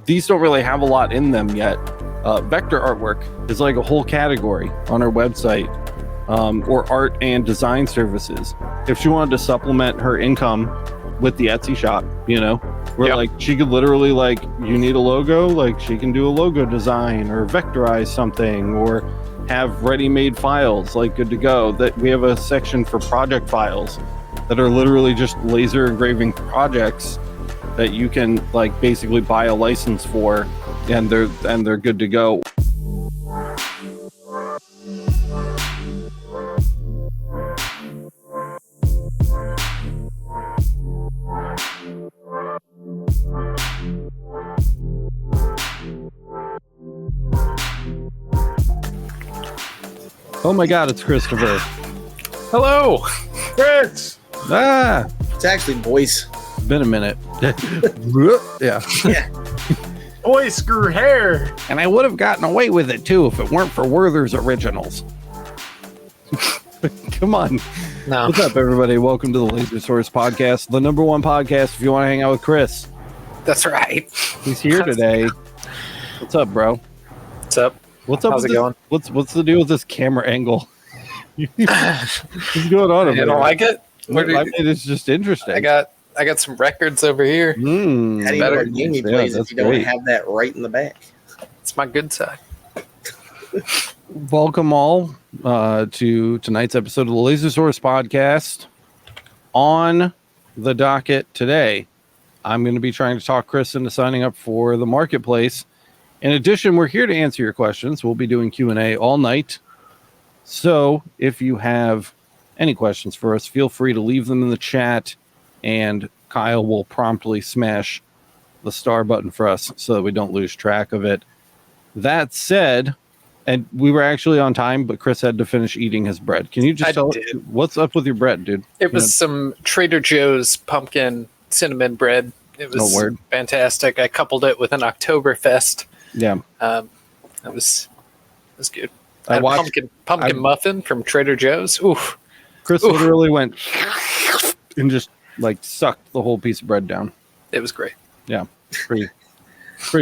these don't really have a lot in them yet. Vector artwork is like a whole category on our website, or art and design services. If she wanted to supplement her income with the Etsy shop, where like she could literally, like, you need a logo, like she can do a logo design or vectorize something or have ready-made files, like, good to go. That we have a section for project files that are literally just laser engraving projects that you can, like, basically buy a license for, and they're good to go. Oh my God, it's Christopher. Hello, Chris. It's actually voice. Been a minute. Yeah. Boy, screw hair. And I would have gotten away with it too if it weren't for Werther's Originals. Come on. No. What's up, everybody? Welcome to the Laser Source Podcast, the number one podcast if you want to hang out with Chris. That's right. He's here today. What's up, bro? What's up? What's up? How's with it going? What's the deal with this camera angle? What's going on? You don't like it? I mean, it's just interesting. I got some records over here. How do you know what game he plays if you don't have that right in the back? It's my good side. Welcome all to tonight's episode of the Laser Source Podcast. On the docket today, I'm going to be trying to talk Chris into signing up for the marketplace. In addition, we're here to answer your questions. We'll be doing Q&A all night. So if you have any questions for us, feel free to leave them in the chat, and Kyle will promptly smash the star button for us so that we don't lose track of it. That said, and we were actually on time, but Chris had to finish eating his bread. Can you just tell us what's up with your bread, dude? It was some Trader Joe's pumpkin cinnamon bread. It was fantastic. I coupled it with an Oktoberfest. Yeah. It was good. I watched pumpkin muffin from Trader Joe's. Oof. Chris literally went and just like sucked the whole piece of bread down. It was great. Yeah. Pretty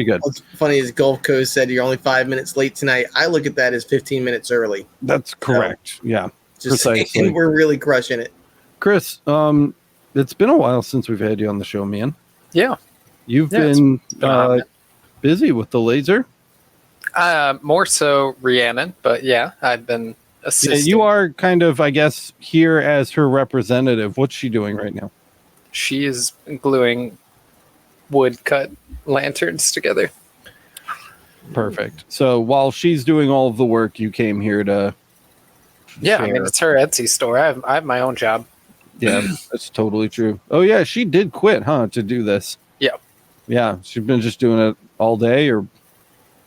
good. What's funny is Gulf Coast said you're only 5 minutes late tonight. I look at that as 15 minutes early. That's correct. So, yeah. Just precisely. We're really crushing it. Chris, it's been a while since we've had you on the show, man. Yeah. You've been busy with the laser? More so Rhiannon, but yeah, I've been assisting. Yeah, you are kind of, I guess, here as her representative. What's she doing right now? She is gluing wood-cut lanterns together. Perfect. So while she's doing all of the work, you came here to share. I mean, it's her Etsy store. I have my own job. Yeah, that's totally true. Oh, yeah, she did quit, huh, to do this? Yeah. Yeah, she's been just doing it all day, or?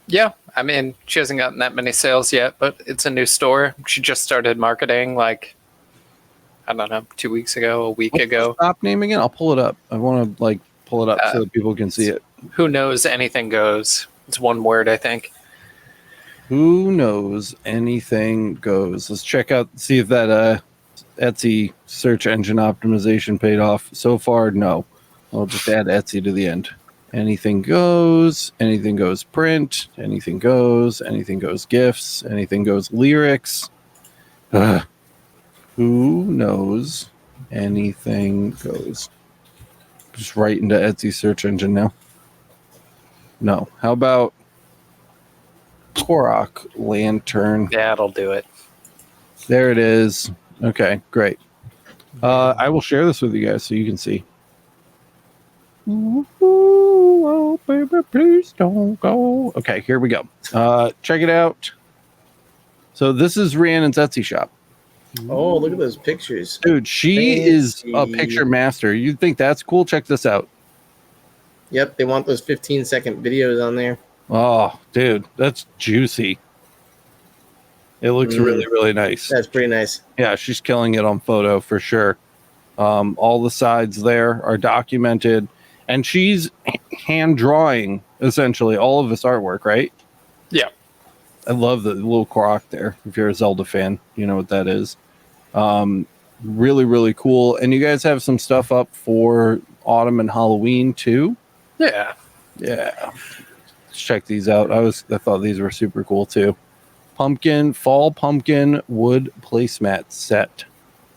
Yeah, I mean, she hasn't gotten that many sales yet, but it's a new store. She just started marketing, like, I don't know, 2 weeks ago, a week ago. Stop name again? I'll pull it up. I want to, like, pull it up so that people can see it. Who Knows Anything Goes. It's one word, I think. Who Knows Anything Goes. Let's check out, see if that Etsy search engine optimization paid off. So far, no. I'll just add Etsy to the end. Anything goes print, anything goes gifts, anything goes lyrics. Who knows anything goes? Just right into Etsy search engine now. No. How about Korok lantern? Yeah, it'll do it. There it is. Okay, great. I will share this with you guys so you can see. Ooh, oh, baby, please don't go. Okay, here we go. Check it out. So this is Rhiannon's Etsy shop. Oh, look at those pictures. Dude, she is a picture master. You think that's cool? Check this out. Yep, they want those 15-second videos on there. Oh, dude, that's juicy. It looks really, really nice. That's pretty nice. Yeah, she's killing it on photo for sure. All the sides there are documented. And she's hand drawing, essentially, all of this artwork, right? Yeah. I love the little Korok there. If you're a Zelda fan, you know what that is. Really, really cool. And you guys have some stuff up for autumn and Halloween, too? Yeah. Yeah. Let's check these out. I thought these were super cool too. Fall pumpkin wood placemat set.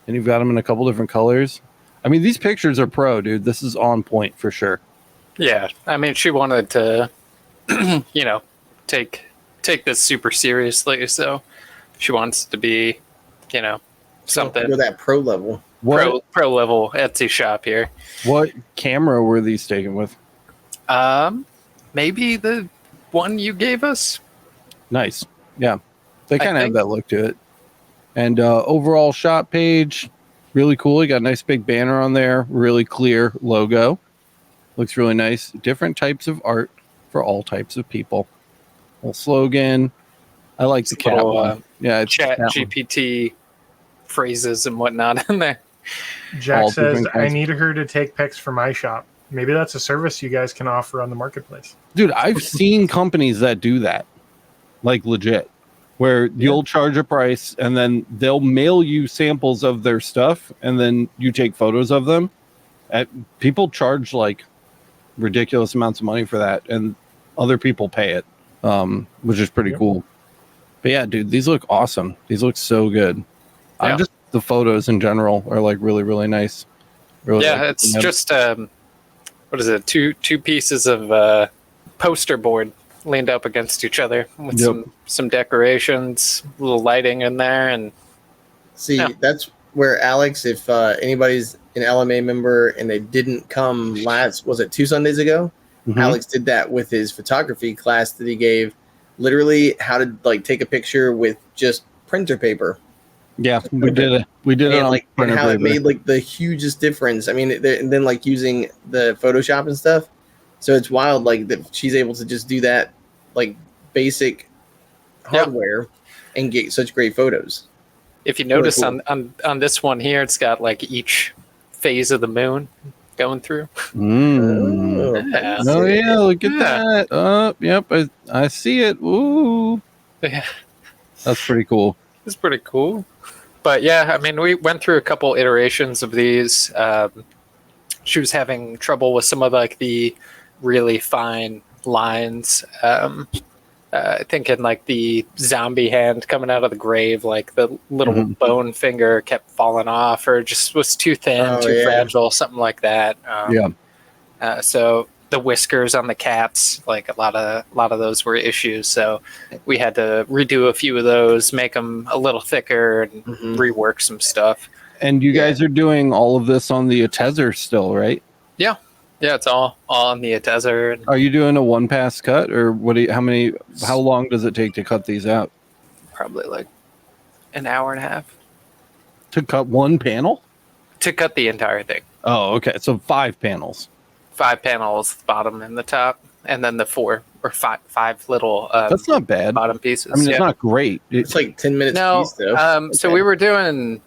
And you've got them in a couple different colors. I mean, these pictures are pro, dude. This is on point for sure. Yeah, I mean, she wanted to, take this super seriously, so she wants to be, something Go that pro level. pro level Etsy shop here. What camera were these taken with? Maybe the one you gave us. Nice. Yeah. They kind of have think. that look to it. And overall shop page, really cool. You got a nice big banner on there, really clear logo. Looks really nice. Different types of art for all types of people. Little slogan. I like the cat one. Yeah, it's Chat cat GPT phrases and whatnot in there. Jack All says, different I kinds. need her to take pics for my shop. Maybe that's a service you guys can offer on the marketplace. Dude, I've seen companies that do that, like legit, where you'll charge a price and then they'll mail you samples of their stuff and then you take photos of them. People charge like ridiculous amounts of money for that, and other people pay it, which is pretty cool. But yeah, dude, these look awesome. These look so good. Yeah. The photos in general are like really, really nice. Really It's just what is it? Two pieces of poster board leaned up against each other with some decorations, a little lighting in there, and See, that's where Alex, if anybody's an LMA member and they didn't come was it 2 Sundays ago? Mhm. Alex did that with his photography class that he gave. Literally, how to like take a picture with just printer paper. Yeah, we did it. We did it And on like and printer how it paper. made like the hugest difference. I mean, and then like using the Photoshop and stuff. So it's wild, like that she's able to just do that, like basic hardware, and get such great photos. if you notice Really on this one here, it's got like each phase of the moon going through. Mm. Yeah. Oh yeah, look at Yeah. that. Yep, I see it. Ooh, Yeah, that's pretty cool. it's pretty cool. But yeah, I mean, we went through a couple iterations of these. She was having trouble with some of like the really fine lines. Thinking like the zombie hand coming out of the grave, like the little bone finger kept falling off, or just was too thin, too fragile, something like that. So the whiskers on the cats, like a lot of those were issues. So we had to redo a few of those, make them a little thicker, and rework some stuff. And you guys are doing all of this on the Atezzer still, right? Yeah, it's all on the Atezzer. Are you doing a one pass cut, or how long does it take to cut these out? Probably like an hour and a half To cut one panel? to cut the entire thing. Oh, okay. So 5 panels. 5 panels, the bottom and the top, and then the 4 or 5 little That's not bad. bottom pieces. I mean, it's not great. It's like 10 minutes no. piece, though. So we were doing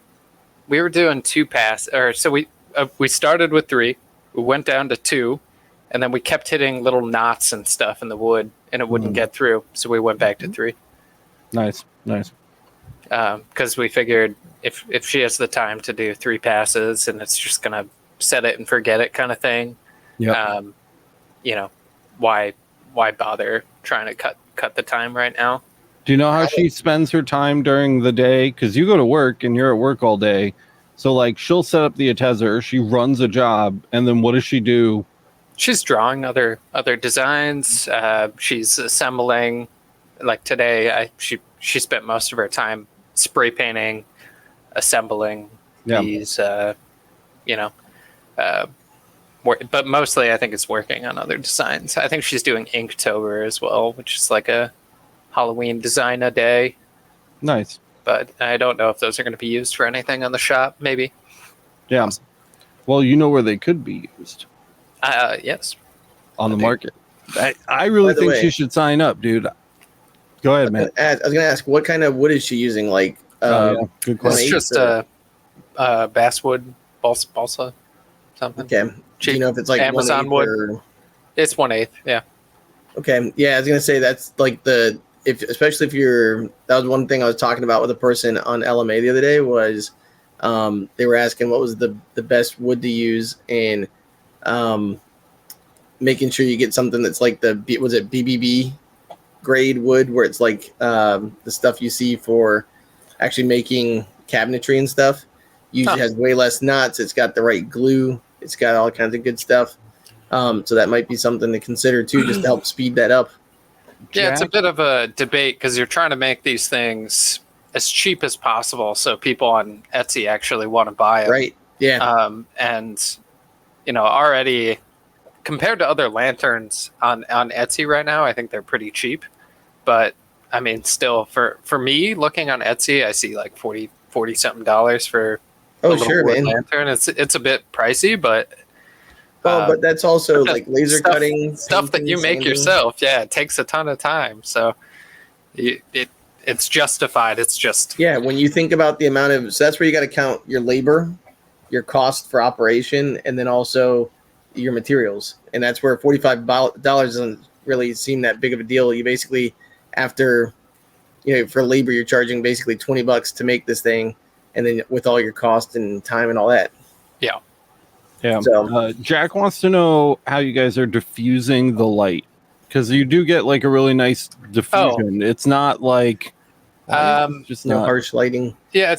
2 pass, or so we started with 3, we went down to 2, and then we kept hitting little knots and stuff in the wood, and it wouldn't get through. So we went back to 3. Nice. Because we figured if she has the time to do 3 passes and it's just gonna set it and forget it kind of thing, why bother trying to cut the time right now? Do you know how she spends her time during the day? Because you go to work and you're at work all day. So like she'll set up the Atezzer, she runs a job, and then what does she do? She's drawing other designs. She's assembling. Like today, she spent most of her time spray painting, assembling these. But mostly I think it's working on other designs. I think she's doing Inktober as well, which is like a Halloween design a day. Nice. But I don't know if those are going to be used for anything on the shop. Maybe. Yeah. Well, you know where they could be used. Yes. On the market. I really think she should sign up, dude. Go ahead, man. I was going to ask, what kind of wood is she using? Like, good question. It's just basswood, balsa, something. Okay. Do you know if it's like Amazon 1/8 wood? or... It's 1/8. Yeah. Okay. Yeah, I was gonna say that's like especially if you're. That was one thing I was talking about with a person on LMA the other day was, they were asking what was the best wood to use, and making sure you get something that's like was it BBB grade wood, where it's like the stuff you see for actually making cabinetry and stuff. Usually has way less knots. It's got the right glue. It's got all kinds of good stuff. So that might be something to consider too, just to help speed that up. Yeah, it's a bit of a debate because you're trying to make these things as cheap as possible so people on Etsy actually want to buy it. Right. Yeah. And, already compared to other lanterns on Etsy right now, I think they're pretty cheap. But, I mean, still, for me, looking on Etsy, I see like $40 something for a little wood lantern. It's a bit pricey, but... but that's also like laser cutting stuff that you make yourself. Yeah, it takes a ton of time, so it's justified. It's just when you think about the amount of that's where you got to count your labor, your cost for operation, and then also your materials. And that's where $45 doesn't really seem that big of a deal. You basically after for labor you're charging basically $20 to make this thing, and then with all your cost and time and all that. Yeah. So, Jack wants to know how you guys are diffusing the light, because you do get like a really nice diffusion. It's not like just no harsh lighting. Yeah,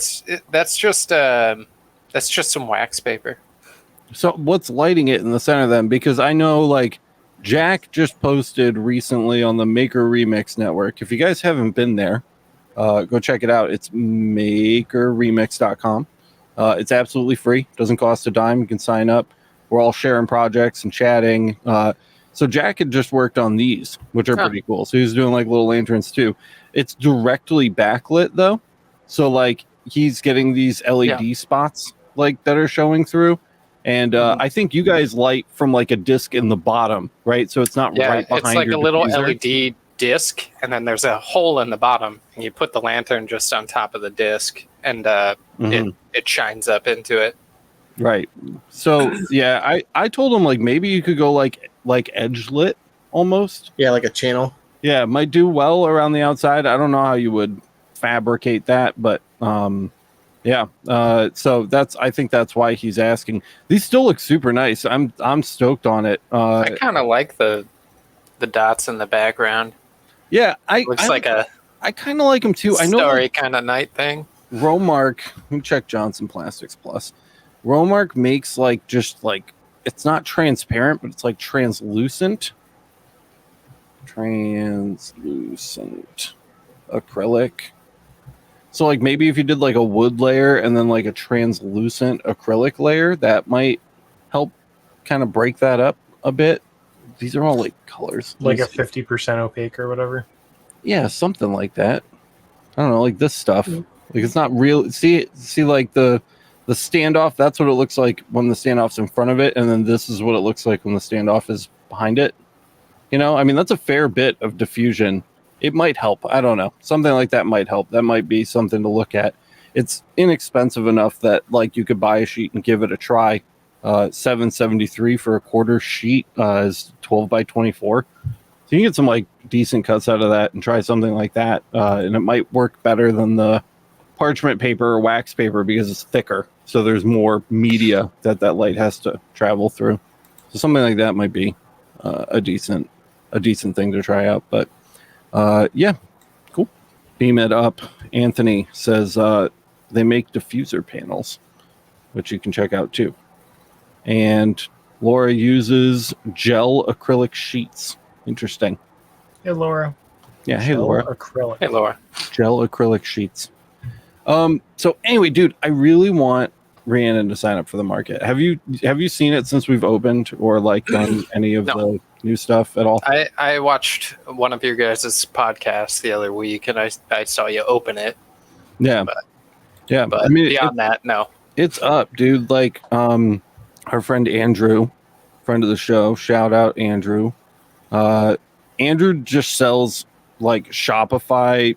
that's just some wax paper. So what's lighting it in the center then? Because I know like Jack just posted recently on the MakerREMIX network. If you guys haven't been there, go check it out. It's MakerREMIX.com. It's absolutely free. Doesn't cost a dime. You can sign up. We're all sharing projects and chatting. So Jack had just worked on these, which are pretty cool. So he's doing like little lanterns too. It's directly backlit though. So like he's getting these LED spots like that are showing through. And I think you guys light from like a disc in the bottom, right? So it's not right behind it's like your a little diffuser. LED disc, and then there's a hole in the bottom, and you put the lantern just on top of the disc, and it shines up into it. Right. So yeah, I told him like maybe you could go like edge lit almost. Yeah, like a channel. Yeah, it might do well around the outside. I don't know how you would fabricate that, but yeah. So I think that's why he's asking. These still look super nice. I'm stoked on it. I kind of like the dots in the background. Yeah, looks like I kind of like them too. I know story kind of night thing. Romark, let me check Johnson Plastics Plus. Romark makes like just like it's not transparent, but it's like translucent acrylic. So like maybe if you did like a wood layer and then like a translucent acrylic layer, that might help kind of break that up a bit. These are all like colors. Like a 50% opaque or whatever. Yeah, something like that. I don't know, like this stuff. Like it's not real. See like the standoff, that's what it looks like when the standoff's in front of it, and then this is what it looks like when the standoff is behind it. I mean, that's a fair bit of diffusion. It might help. I don't know. Something like that might help. That might be something to look at. It's inexpensive enough that like you could buy a sheet and give it a try. $7.73 for a quarter sheet is 12 by 24. So you can get some like decent cuts out of that and try something like that. And it might work better than the parchment paper or wax paper because it's thicker. So there's more media that light has to travel through. So something like that might be a decent thing to try out. But yeah, cool. Beam it up. Anthony says they make diffuser panels, which you can check out too. And Laura uses gel acrylic sheets. Interesting. Hey, Laura. Yeah, hey, Laura. Acrylic. Hey, Laura. Gel acrylic sheets. So anyway, dude, I really want Rhiannon to sign up for the market. Have you seen it since we've opened or like done any of the new stuff at all? I watched one of your guys' podcasts the other week, and I saw you open it. Yeah. But I mean, beyond that, no. It's up, dude. Like, our friend Andrew, friend of the show, shout out Andrew. Andrew just sells like Shopify,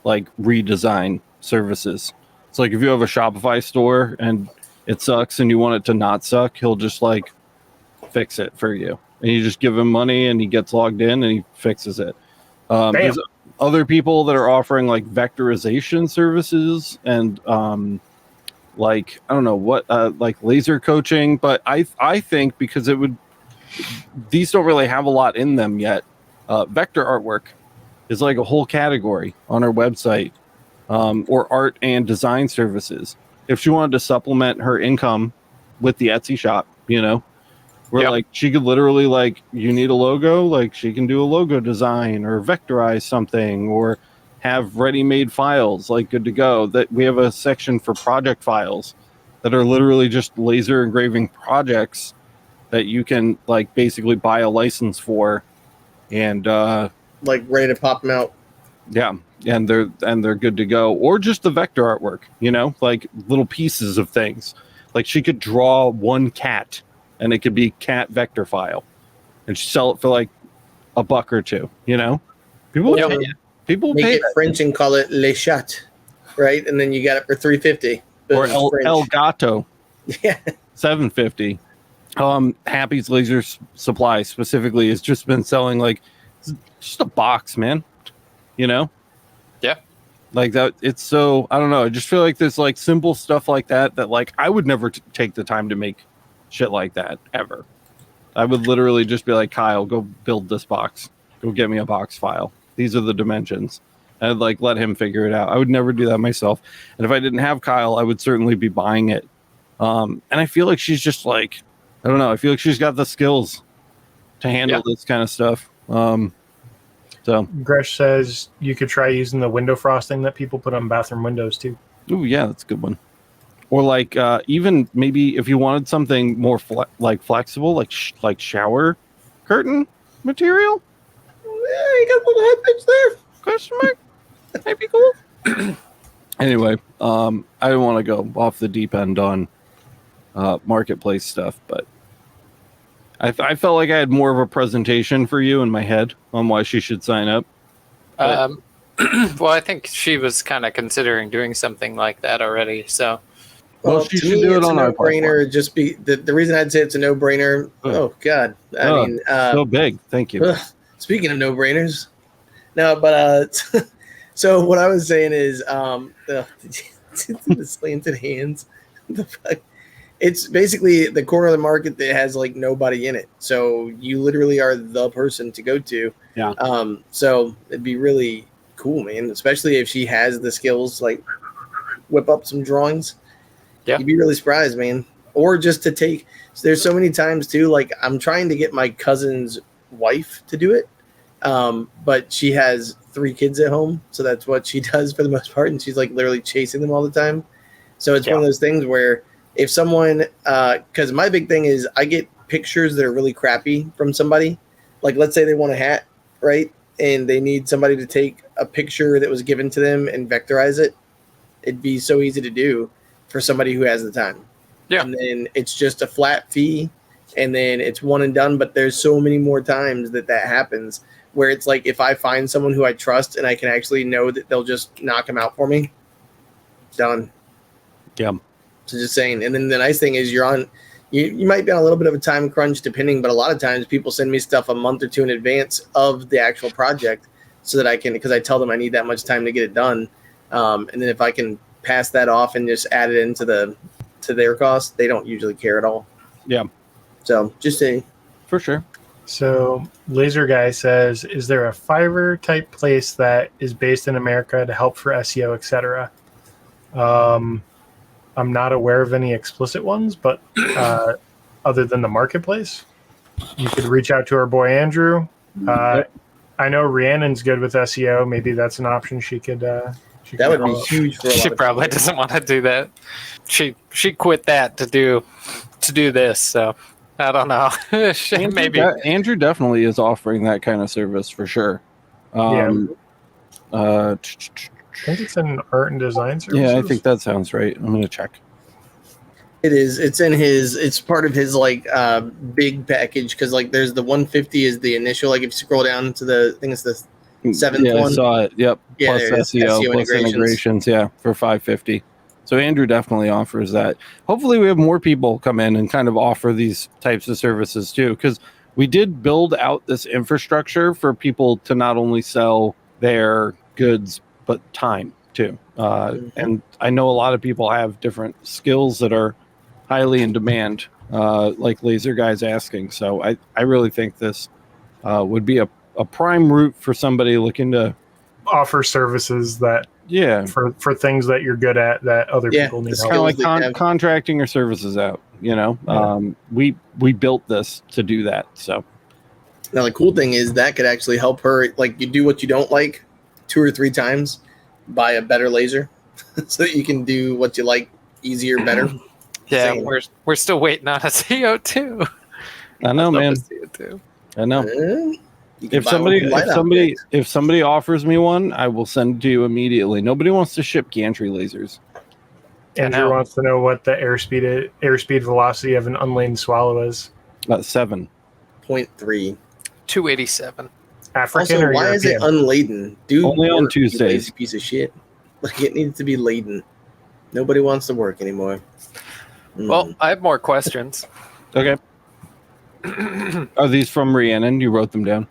like redesign services. It's like if you have a Shopify store and it sucks and you want it to not suck, he'll just like fix it for you. And you just give him money and he gets logged in and he fixes it. There's other people that are offering like vectorization services and like I don't know what like laser coaching, but I think because it would these don't really have a lot in them yet. Vector artwork is like a whole category on our website, or art and design services. If she wanted to supplement her income with the Etsy shop, where like she could literally, like, you need a logo, like she can do a logo design or vectorize something or have ready-made files, like, good to go. That we have a section for project files that are literally just laser engraving projects that you can, like, basically buy a license for, and like ready to pop them out. yeah, and they're good to go. Or just the vector artwork, like little pieces of things. Like she could draw one cat, and it could be cat vector file, and sell it for like $1 or $2. People would pay it. People Make pay it that. French and call it Le Chat, right? And then you got it for $3.50. Or El Gato, Yeah. $7.50. Happy's Laser Supply specifically has just been selling like just a box, man. Yeah. Like that. It's so, I don't know. I just feel like there's like simple stuff like that like I would never take the time to make shit like that ever. I would literally just be like, Kyle, go build this box. Go get me a box file. These are the dimensions. And I'd like let him figure it out. I would never do that myself. And if I didn't have Kyle, I would certainly be buying it. And I feel like she's just like, I don't know. I feel like she's got the skills to handle this kind of stuff. So Gresh says you could try using the window frosting that people put on bathroom windows too. oh yeah, that's a good one. Or like even maybe if you wanted something more flexible, like shower curtain material. Yeah, you got a little head pitch there. Question mark. Might be cool. Anyway, I don't want to go off the deep end on marketplace stuff, but I felt like I had more of a presentation for you in my head on why she should sign up. Well, I think she was kind of considering doing something like that already. So, Well, she to should me, do it it's on a our no-brainer. Just be the reason I'd say it's a no-brainer. Oh God, I mean, so big. Thank you. Speaking of no-brainers, no, but so what I was saying is, the slanted hands. The fuck. It's basically the corner of the market that has like nobody in it. So you literally are the person to go to. Yeah. So it'd be really cool, man. Especially if she has the skills to, like, whip up some drawings. Yeah. You'd be really surprised, man. Or just to take. So there's so many times too. Like I'm trying to get my cousin's wife to do it, but she has 3 kids at home, so that's what she does for the most part, and she's like literally chasing them all the time. So it's one of those things where if someone, because my big thing is I get pictures that are really crappy from somebody. Like let's say they want a hat, right? And they need somebody to take a picture that was given to them and vectorize it. It'd be so easy to do for somebody who has the time. Yeah. And then it's just a flat fee, and then it's one and done. But there's so many more times that happens where it's like if I find someone who I trust and I can actually know that they'll just knock them out for me, done. Yeah. So just saying. And then the nice thing is you might be on a little bit of a time crunch depending, but a lot of times people send me stuff a month or 2 in advance of the actual project so that I can, because I tell them I need that much time to get it done. And then if I can pass that off and just add it into to their cost, they don't usually care at all. Yeah. So just saying. For sure. So Laser Guy says, is there a Fiverr type place that is based in America to help for SEO, etc.? I'm not aware of any explicit ones, but other than the marketplace, you could reach out to our boy Andrew. I know Rhiannon's good with SEO. Maybe that's an option she could. That would be huge for a lot she of probably people. doesn't want to do that. She quit that to do this. So I don't know. Maybe Andrew definitely is offering that kind of service for sure. I think it's an art and design services. Yeah, I think that sounds right. I'm gonna check. It is. It's in his. It's part of his like big package because like there's the 150 is the initial. Like if you scroll down to the, I think it's the 7th Yeah, one. I saw it. Yep. Yeah, Plus there it is. SEO, plus integrations. Yeah, for $550. So Andrew definitely offers that. Hopefully, we have more people come in and kind of offer these types of services too, because we did build out this infrastructure for people to not only sell their goods but time too. And I know a lot of people have different skills that are highly in demand. like Laser Guy's asking. So I really think this would be a prime route for somebody looking to offer services that for things that you're good at that other people need help. Kind of skills like they have. contracting your services out. You know, we built this to do that. So Now the cool thing is that could actually help her. Like you do what you don't like 2 or 3 times, buy a better laser, so that you can do what you like easier, better. Yeah, Same. we're still waiting on a CO2. I know, man. CO2. I know. You can buy one from Light Optics. If somebody offers me one, I will send it to you immediately. Nobody wants to ship gantry lasers. Andrew wants to know what the airspeed velocity of an unladen swallow is. 7. 0.3. 287. African Also, or why European? is it unladen? Dude, Only on work, you Tuesdays. lazy piece of shit. Like it needs to be laden. Nobody wants to work anymore. Well, I have more questions. Okay. Are these from Rhiannon? You wrote them down.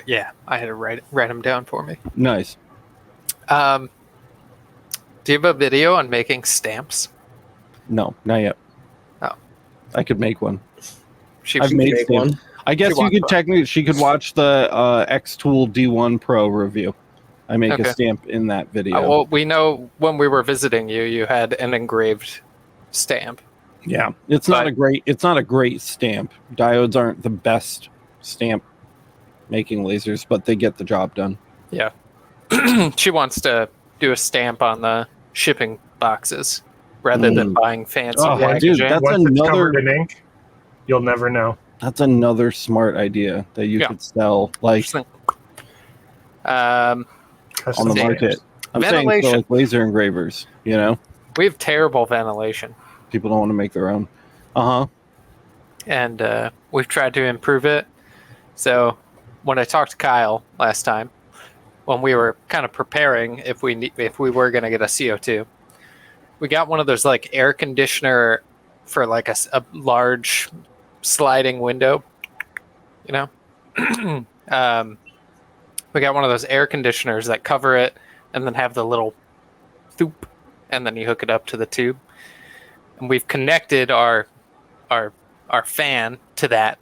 Yeah, I had to write them down for me. Nice. Do you have a video on making stamps? No, not yet. Oh. I could make one. I've made make stamps. one. I guess you could technically. She could watch the X Tool D1 Pro review. I make a stamp in that video. Well, we know when we were visiting you, you had an engraved stamp. Yeah, it's not a great stamp. Diodes aren't the best stamp making lasers, but they get the job done. Yeah. She wants to do a stamp on the shipping boxes rather than buying fancy packaging. Dude, that's Once it's another. covered in ink, you'll never know. That's another smart idea that you could sell, like on the market. I'm saying for like laser engravers. You know, we have terrible ventilation. People don't want to make their own. And we've tried to improve it. So when I talked to Kyle last time, when we were kind of preparing if we were going to get a CO2, we got one of those like air conditioner for like a large sliding window, you know. We got one of those air conditioners that cover it and then have the little thoop, and then you hook it up to the tube. And we've connected our fan to that.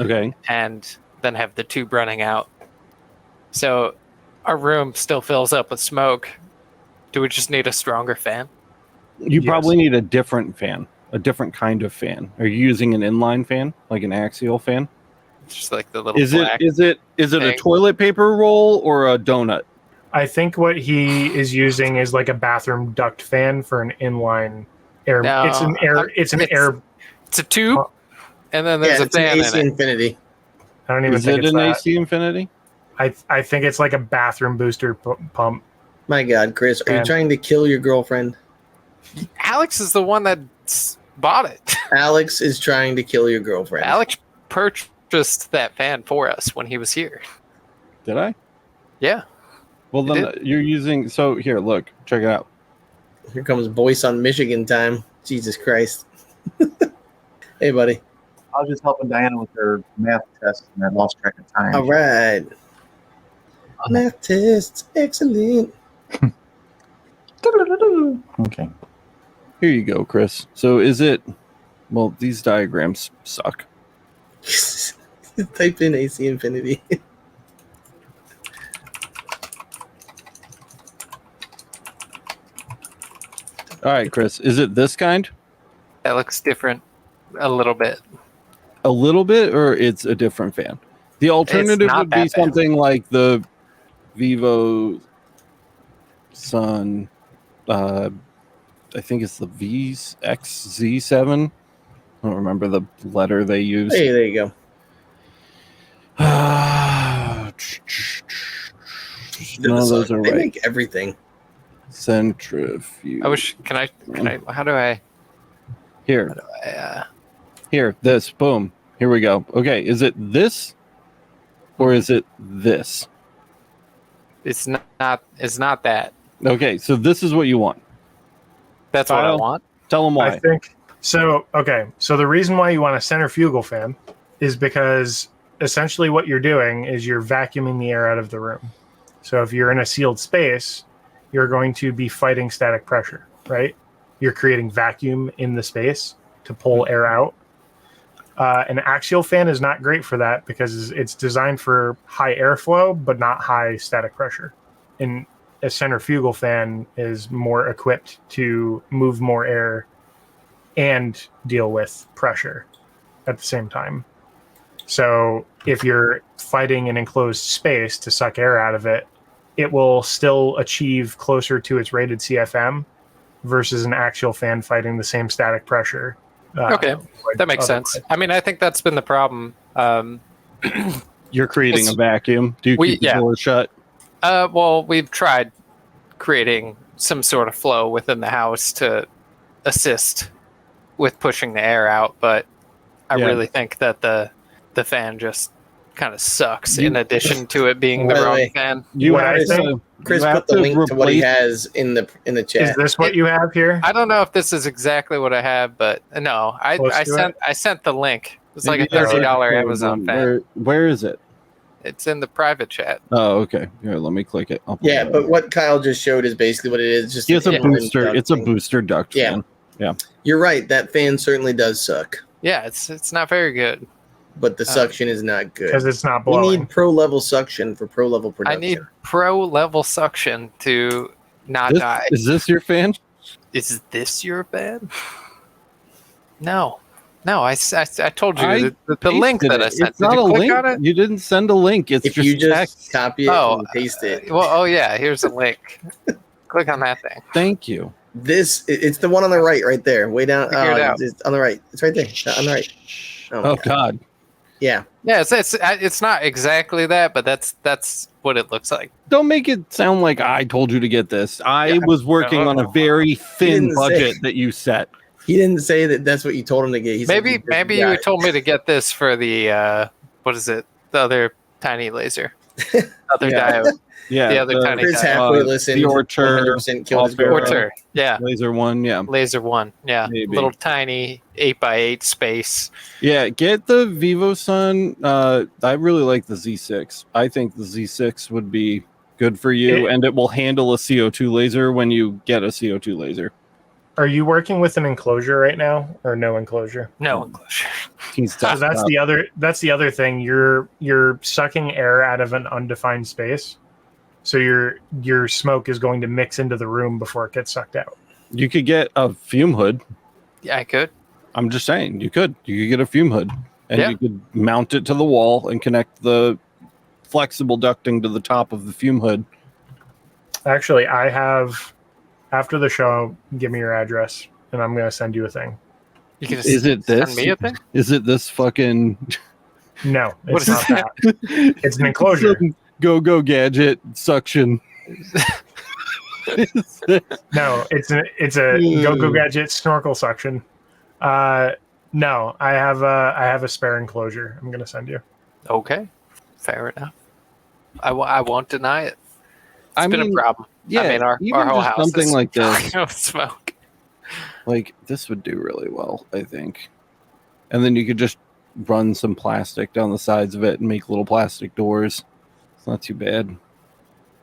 Okay. And then have the tube running out. So our room still fills up with smoke. Do we just need a stronger fan? You probably need a different fan, a different kind of fan. Are you using an inline fan, like an axial fan? Just like the little. Is it a toilet paper roll or a donut? I think what he is using is like a bathroom duct fan for an inline air. No, it's a tube, and then there's a fan AC in it. Infinity. I don't even Is think it it's an that. AC Infinity? I think it's like a bathroom booster pump. My God, Chris, are you trying to kill your girlfriend? Alex is the one that bought it. Alex is trying to kill your girlfriend. Alex purchased that fan for us when he was here. Did I? Yeah. Well, then you're using. So here, look, check it out. Here comes Voice on Michigan time. Jesus Christ. Hey, buddy. I was just helping Diana with her math test, and I lost track of time. All right. Math tests. Excellent. Okay. Here you go, Chris. So is it? Well, these diagrams suck. Type in AC Infinity. All right, Chris. Is it this kind? That looks different a little bit. A little bit, or it's a different fan? The alternative not would be that fan. something like the Vivo Sun. I think it's the XZ7. I don't remember the letter they use. Hey, there you go. None of those are They right. make everything. Centrifuge. I wish. Can I? How do I? Here. How do I? Here. This. Boom. Here we go. Okay. Is it this, or is it this? It's not. It's not that. Okay. So this is what you want. That's what I Kyle, want. Tell them why. I think so. Okay. So the reason why you want a centrifugal fan is because essentially what you're doing is you're vacuuming the air out of the room. So if you're in a sealed space, you're going to be fighting static pressure, right? You're creating vacuum in the space to pull air out. An axial fan is not great for that because it's designed for high airflow, but not high static pressure. And a centrifugal fan is more equipped to move more air and deal with pressure at the same time. So if you're fighting an enclosed space to suck air out of it, it will still achieve closer to its rated CFM versus an axial fan fighting the same static pressure. Okay, that makes sense. I mean, I think that's been the problem. You're creating a vacuum. Do you keep the door shut? Well, we've tried creating some sort of flow within the house to assist with pushing the air out, but I really think that the fan just kind of sucks in addition to it being the wrong fan. Chris put the link to what he has in the chat. Is this what you have here? I don't know if this is exactly what I have, but no, I sent the link. It was like a $30 Amazon fan. Where is it? It's in the private chat. Oh, okay. Here, let me click it. Yeah, but what Kyle just showed is basically what it is. Just it's a booster. It's a booster duct fan. Yeah, you're right. That fan certainly does suck. Yeah, it's not very good. But the suction is not good because it's not blowing. We need pro level suction for pro level production. I need pro level suction to not die. Is this your fan? Is this your fan? No, I told you the link that I sent. It's not a link. You didn't send a link. It's if you just copy it and paste it. Well, yeah. Here's a link. Click on that thing. Thank you. It's the one on the right there, way down. It's on the right. It's right there on the right. Oh God. Yeah. It's not exactly that, but that's what it looks like. Don't make it sound like I told you to get this. I was working on a very thin budget that you set. He didn't say that that's what you told him to get. Maybe you told me to get this for the what is it? The other tiny laser, other diode. Yeah, the other tiny Chris diode. halfway listened. The Orcher, yeah, Laser 1, yeah. Laser 1, yeah. Maybe. Little tiny 8x8 space. Yeah, get the VivoSun. I really like the Z6. I think the Z6 would be good for you, and it will handle a CO2 laser when you get a CO2 laser. Are you working with an enclosure right now, or no enclosure? No enclosure. So that's the other thing. You're sucking air out of an undefined space. So your smoke is going to mix into the room before it gets sucked out. You could get a fume hood. Yeah, I could. I'm just saying, you could get a fume hood, and you could mount it to the wall and connect the flexible ducting to the top of the fume hood. Actually, I have. After the show, give me your address, and I'm going to send you a thing. You can Is it this? Send me a thing? Is it this fucking? No, it's not that. It's an enclosure. Go gadget suction. No, it's a go gadget snorkel suction. No, I have a spare enclosure. I'm gonna send you. Okay, fair enough. I won't deny it. It's been a problem. Yeah, I mean, our whole house something is like this. Smoke. Like this would do really well, I think. And then you could just run some plastic down the sides of it and make little plastic doors. It's not too bad.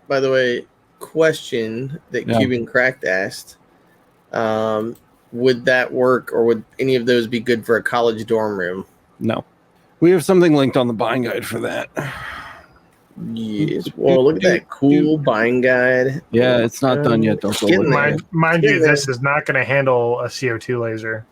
By the way, question that Cuban Cracked asked: would that work, or would any of those be good for a college dorm room? No, we have something linked on the buying guide for that. Yes. Well, look at that cool buying guide. Yeah, it's not done yet. Don't go. Mind you, this is not going to handle a CO2 laser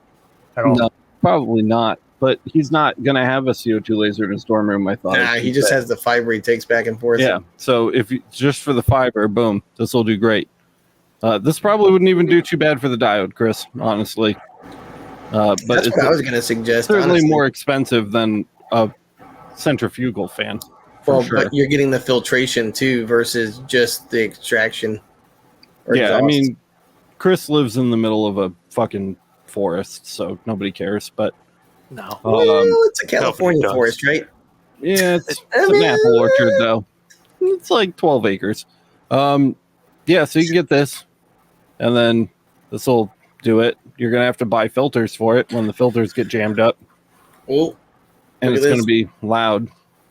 at all. No, probably not. But he's not going to have a CO2 laser in his dorm room, I thought. Nah, he just has the fiber he takes back and forth. Yeah, so if you, just for the fiber, boom, this will do great. This probably wouldn't even do too bad for the diode, Chris, honestly. But that's what I was going to suggest. Certainly honestly. more expensive than a centrifugal fan. Well, sure. But you're getting the filtration too versus just the extraction. Yeah, exhaust. I mean, Chris lives in the middle of a fucking forest, so nobody cares. But no, well, it's a California forest, right? Yeah, it's an apple orchard though. It's like 12 acres. Yeah, so you can get this, and then this will do it. You're gonna have to buy filters for it when the filters get jammed up. Oh, and it's gonna be loud.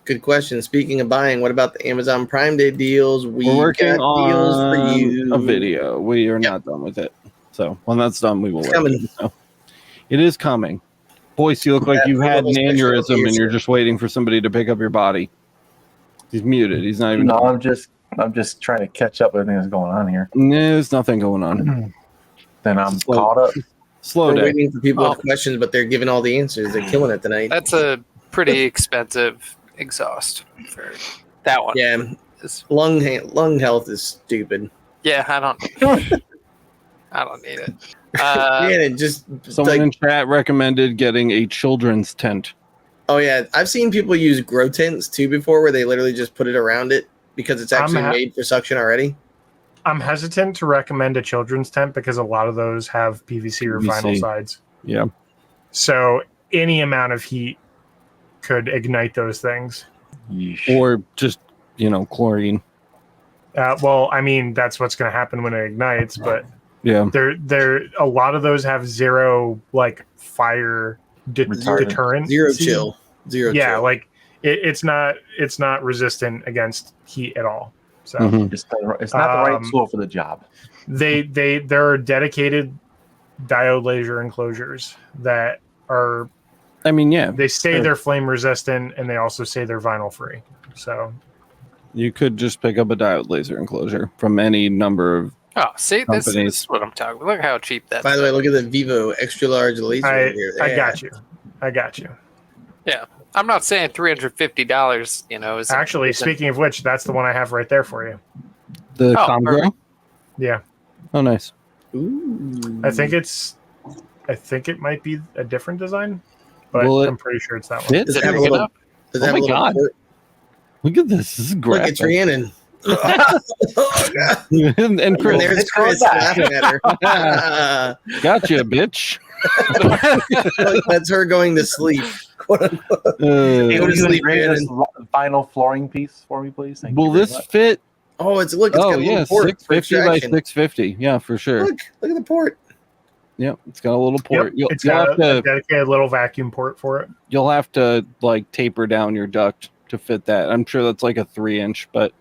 Good question. Speaking of buying, what about the Amazon Prime Day deals? We're working on deals for you. A video. We are not done with it. So when that's done, we will. It's coming. So it is coming. Boyce, you look like That you had an little section of aneurysm and piercing. you're just waiting for somebody to pick up your body. He's muted. He's not even. No, I'm just trying to catch up with everything that's going on here. There's nothing going on. Then I'm Slow- caught up. Slow We're day. waiting for people Oh. with questions, but they're giving all the answers. They're killing it tonight. That's a pretty expensive exhaust for that one. Yeah, It's- lung health is stupid. yeah, I don't need it. Man, just Someone like, in chat recommended getting a children's tent. oh yeah, I've seen people use grow tents too before, where they literally just put it around it because it's actually made for suction already. I'm hesitant to recommend a children's tent because a lot of those have PVC or vinyl PVC. sides. Yeah. So any amount of heat could ignite those things. Yeesh. Or just, chlorine. Well, I mean, that's what's going to happen when it ignites, but Yeah. there a lot of those have zero like fire Retardant. deterrent. Zero chill. Yeah, chill. like it's not resistant against heat at all. So Mhm. It's not the right tool for the job. there are dedicated diode laser enclosures that are I mean, yeah. they say sure. they're flame resistant and they also say they're vinyl free. So You could just pick up a diode laser enclosure from any number of. oh, see, this Companies. is what I'm talking about. Look how cheap that By the way, look at the Vivo extra large laser I here. I Yeah. got you. I got you. I'm not saying $350, is Actually, speaking of which, that's the one I have right there for you. The Oh, Comgrow? perfect. Yeah. Oh, nice. Ooh. I think it might be a different design, but Will it I'm pretty sure it's that one. Fit? Does it Is it have a big little? enough? Does Oh it have my a little God. port? Look at this. This is Look, graphic. it's Rhiannon. and And Chris, there's Chris laughing at her. gotcha, bitch. Look, that's her going to sleep. Quote unquote. Uh, Hey, Go will to you sleep, engrave this Brandon. vinyl flooring piece for me, please? Thank will you very this much. fit? Oh, it's got a Oh, little yeah, port for 650 by extraction. 650. Yeah, for sure. Look at the port. Yep, it's got a little port. Yep, it's You'll got have a to dedicated little vacuum port for it. you'll have to like taper down your duct to fit that. I'm sure that's like a 3-inch, but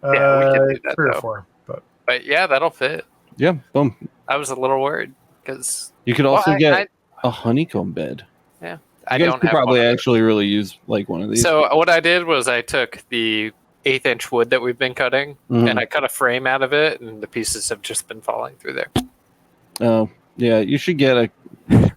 Yeah, we can do that, 3 or though. 4. But But yeah, that'll fit. yeah, boom. I was a little worried because You could also get a honeycomb bed. I You guys don't could have probably one of those. actually really use like one of these. So what I did was I took the 1/8-inch wood that we've been cutting Mhm. and I cut a frame out of it, and the pieces have just been falling through there. Oh, yeah, you should get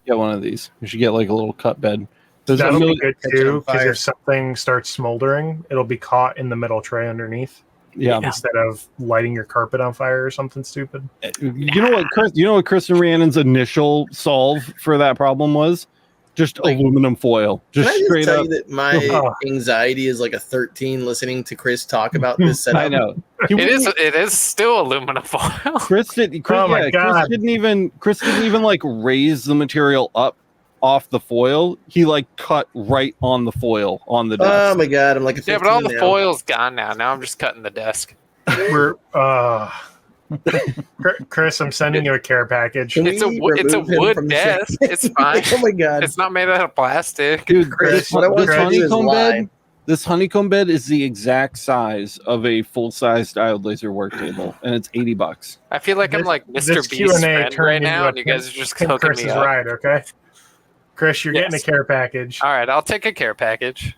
one of these. You should get like a little cut bed. There's a that'll be million, good catch it on too, because fire. if something starts smoldering, it'll be caught in the metal tray underneath yeah. instead of lighting your carpet on fire or something stupid. You know what, Chris? You know what Chris and Rhiannon's initial solve for that problem was? Just Like- aluminum foil. Can Just I just straight tell up. you that my Oh. anxiety is like a 13 listening to Chris talk about this setup? I know. It is still aluminum foil. Chris didn't. Oh my God. Chris didn't even like raise the material up off the foil. He like cut right on the foil on the Oh desk. my god, I'm like a 15 Yeah, but all the now. foil's gone now. Now I'm just cutting the desk. We're Chris, I'm sending you a care package. Can It's a we it's a remove him wood from the desk. show? It's fine. Oh my god. It's not made out of plastic. Dude, Chris, this, what I want this to do is honeycomb lie. bed. This honeycomb bed is the exact size of a full-size diode laser work table, and it's $80. I feel like I'm This- like this Mr. Beast's Q&A friend turned right into now, a and you guys are just Tim cooking Chris me is up. right, okay? Chris, you're getting a Yes. care package. All right, I'll take a care package.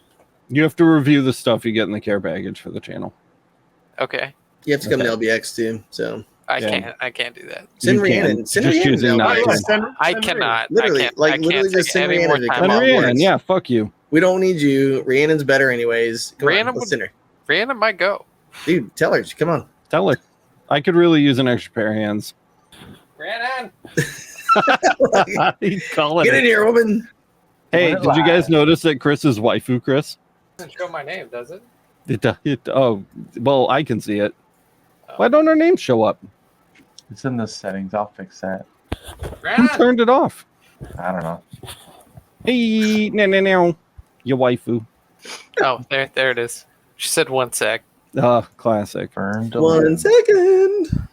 You have to review the stuff you get in the care package for the channel. Okay, You have to come Okay. to LBX too. So Yeah. I can't do that. send You Rhiannon. can, Send just Rhiannon using to knives. LBX. I cannot. Literally, I can't, like, I can't literally take just send any more Rhiannon to time come And off on work. Rhiannon, yeah, fuck you. We don't need you. Rhiannon's better anyways. Come Rhiannon on, let's would- send her. Rhiannon might go. Dude, tell her. Come on. Tell her. I could really use an extra pair of hands. Rhiannon. He's calling Get it. in here, woman. Hey, What did you guys live. notice that Chris is waifu, Chris? Doesn't show my name, does it? Oh, well, I can see it. Why don't our names show up? It's in the settings. I'll fix that. Who Rhiannon. turned it off? I don't know. Hey, no. You waifu. Oh, there it is. She said 1 sec. Classic. Burned. 1 second.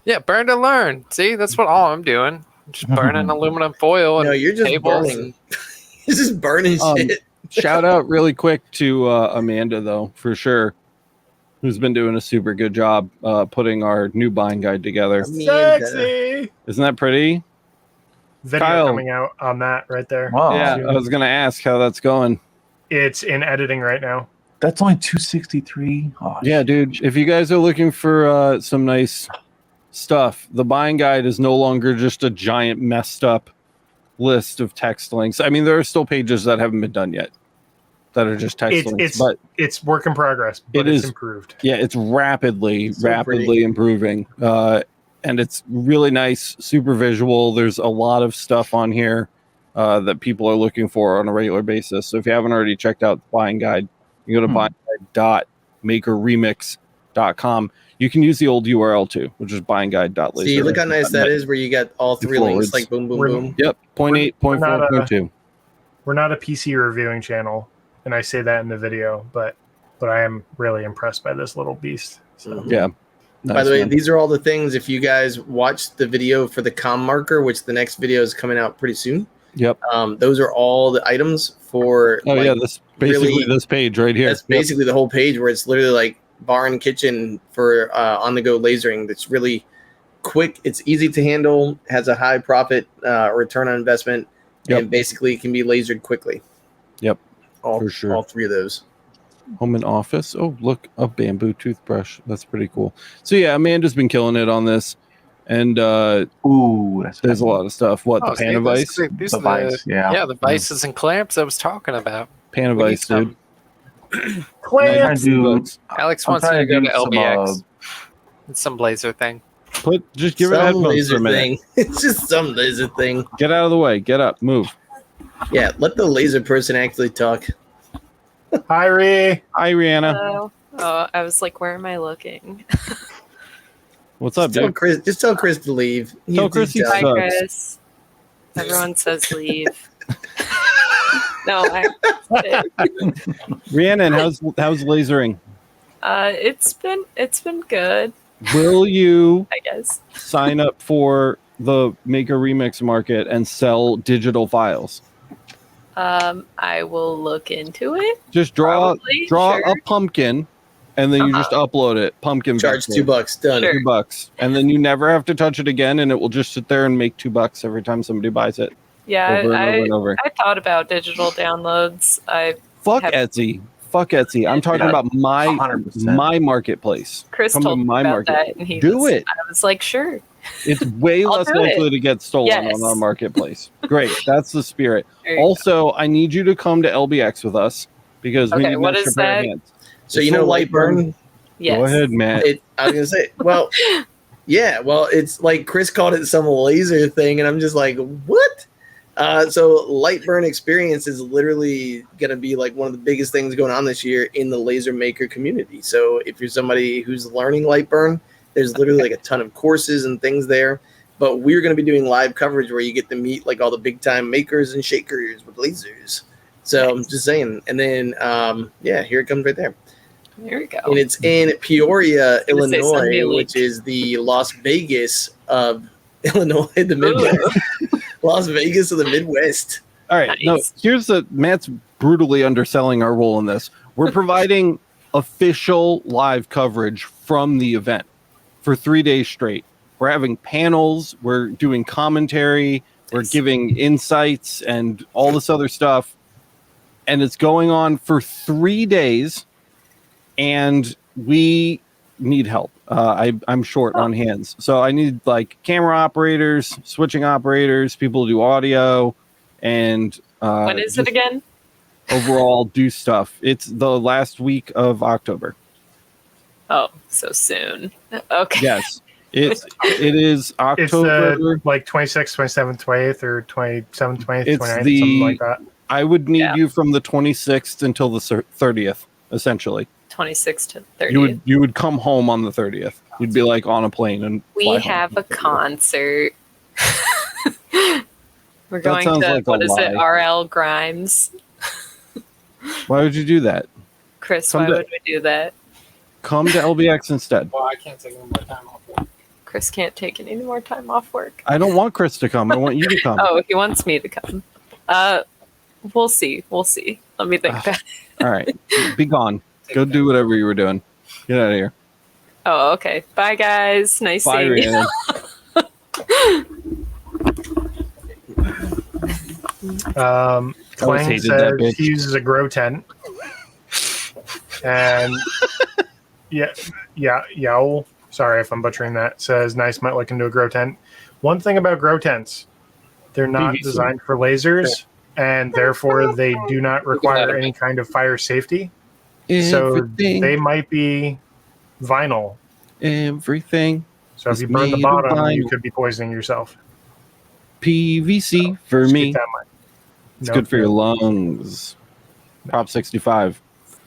Yeah, burn to learn. See, that's what all I'm doing. Just burning aluminum foil and No, you're just tables burning. You're just burning shit. Shout out really quick to Amanda, though, for sure, who's been doing a super good job putting our new bind guide together. Amanda. Sexy. Isn't that pretty? video Kyle. coming out on that right there. Wow. Yeah, soon. I was going to ask how that's going. It's in editing right now. That's only 263. Oh, Yeah, shit. dude. If you guys are looking for some nice stuff, the buying guide is no longer just a giant messed up list of text links. I mean, there are still pages that haven't been done yet that are just text links, but It's work in progress, but It it's is- improved. yeah, it's rapidly So pretty. improving. And it's really nice, super visual. There's a lot of stuff on here that people are looking for on a regular basis. So if you haven't already checked out the buying guide, you go to buyingguide.makerremix.com. You can use the old URL too, which is buyingguide.laser. See, look how nice that is, where you got all three links, Forwards. like boom, boom, We're- boom. Yep, 0.8, We're not, 0.4, 0.2. We're not a PC reviewing channel, and I say that in the video, but I am really impressed by this little beast. So Mhm. Yeah. By Nice, the way, man. these are all the things. If you guys watched the video for the com marker, which the next video is coming out pretty soon, Yep. those are all the items for. Oh like, yeah, this basically really- this page right here. That's basically the whole page, where it's literally like bar and kitchen for on-the-go lasering. That's really quick. It's easy to handle. Has a high profit return on investment, Yep. and basically can be lasered quickly. Yep, All, for sure. all three of those. Home and office. Oh, look, a bamboo toothbrush. That's pretty cool. So yeah, Amanda's been killing it on this, and Ooh, that's there's a lot of stuff. What Oh, the see, Panavice? these the are vice. Yeah. yeah, the vices and clamps I was talking about. We need Panavice, dude. some. clamps. Dude, Alex I'm wants you trying to go to to do some, LBX. It's some laser thing. Just give it Some headphones for laser a minute. thing. It's just some laser thing. Get out of the way. Get up. Move. Yeah, let the laser person actually talk. Hi, Ree. Hi, Rihanna. Hello. Oh, I was like, where am I looking? What's up, Tell dude? Chris. Just tell Chris to leave. Tell Chris he's Hi, sucks. Chris. Everyone says leave. No, Rhiannon, how's lasering? it's been good, Will you I guess. sign up for the MakerREMIX market and sell digital files? I will look into it. Just draw Probably, a sure. pumpkin, and then you just upload it. Pumpkin Charge vector. $2. Done. Sure. $2, and then you never have to touch it again, and it will just sit there and make $2 every time somebody buys it. Yeah, Over and over and over. I thought about digital downloads. Fuck Have- Etsy. Fuck Etsy. I'm talking Yeah, about my 100%. marketplace. Chris Come to told me my about market. that, and he Do was, it. I was like, sure. It's way I'll less do likely it. to get stolen Yes. on our marketplace. Great. That's the spirit. There you Also, I need you to come to LBX with us because we Okay, need an what extra is pair of that? hands. So It's you the know Lightburn. Yes. Go ahead, Matt. I was gonna say, well, yeah, well, it's like Chris called it some laser thing, and I'm just like, what? So Lightburn Experience is literally gonna be like one of the biggest things going on this year in the laser maker community. So if you're somebody who's learning Lightburn, there's literally like a ton of courses and things there. But we're gonna be doing live coverage where you get to meet like all the big time makers and shakers with lasers. So I'm just saying, and then yeah, here it comes right there. There we go. And it's in Peoria, I was gonna say Sunday Illinois, League. which is the Las Vegas of Illinois, the Midwest. Las Vegas of the Midwest. All right. No, Nice. here's the Matt's brutally underselling our role in this. We're providing official live coverage from the event for 3 days straight. We're having panels, we're doing commentary, we're Nice. giving insights and all this other stuff. And it's going on for 3 days, and we need help. I'm short on hands. So I need like camera operators, switching operators, people to do audio, and When is it again? overall do stuff. It's the last week of October. Oh, so soon. Okay. Yes. It is It's October. the like 26th, 27th, 28th, or 27th, 28th, It's 29th, the- something like that. I would need Yeah. you from the 26th until the 30th, essentially. 26th to 30th. You would come home on the 30th. You'd be like on a plane and We fly home have on a the 30th. concert. We're going sounds to, like a what is it, lie. RL Grimes? Why would you do that? Chris, Come why to- would we do that? Come to LBX instead. Well, I can't take any more time off. Chris can't take any more time off work. I don't want Chris to come. I want you to come. Oh, he wants me to come. We'll see. We'll see. Let me think. Ah. All right. Be gone. Go do whatever you were doing. Get out of here. Oh, okay. Bye, guys. Nice Bye, seeing you. Rhiannon. always Clang hated that says bitch. he uses a grow tent. And Yowl, sorry if I'm butchering that, says nice, might look into a grow tent. One thing about grow tents, they're not PVC. designed for lasers, and therefore they do not require any kind of fire safety. So Everything, they might be vinyl. everything. So if It's you burn the made of bottom, you vinyl. could be poisoning yourself. PVC for Just me. keep that in mind. It's No, good for your no. lungs. Prop 65.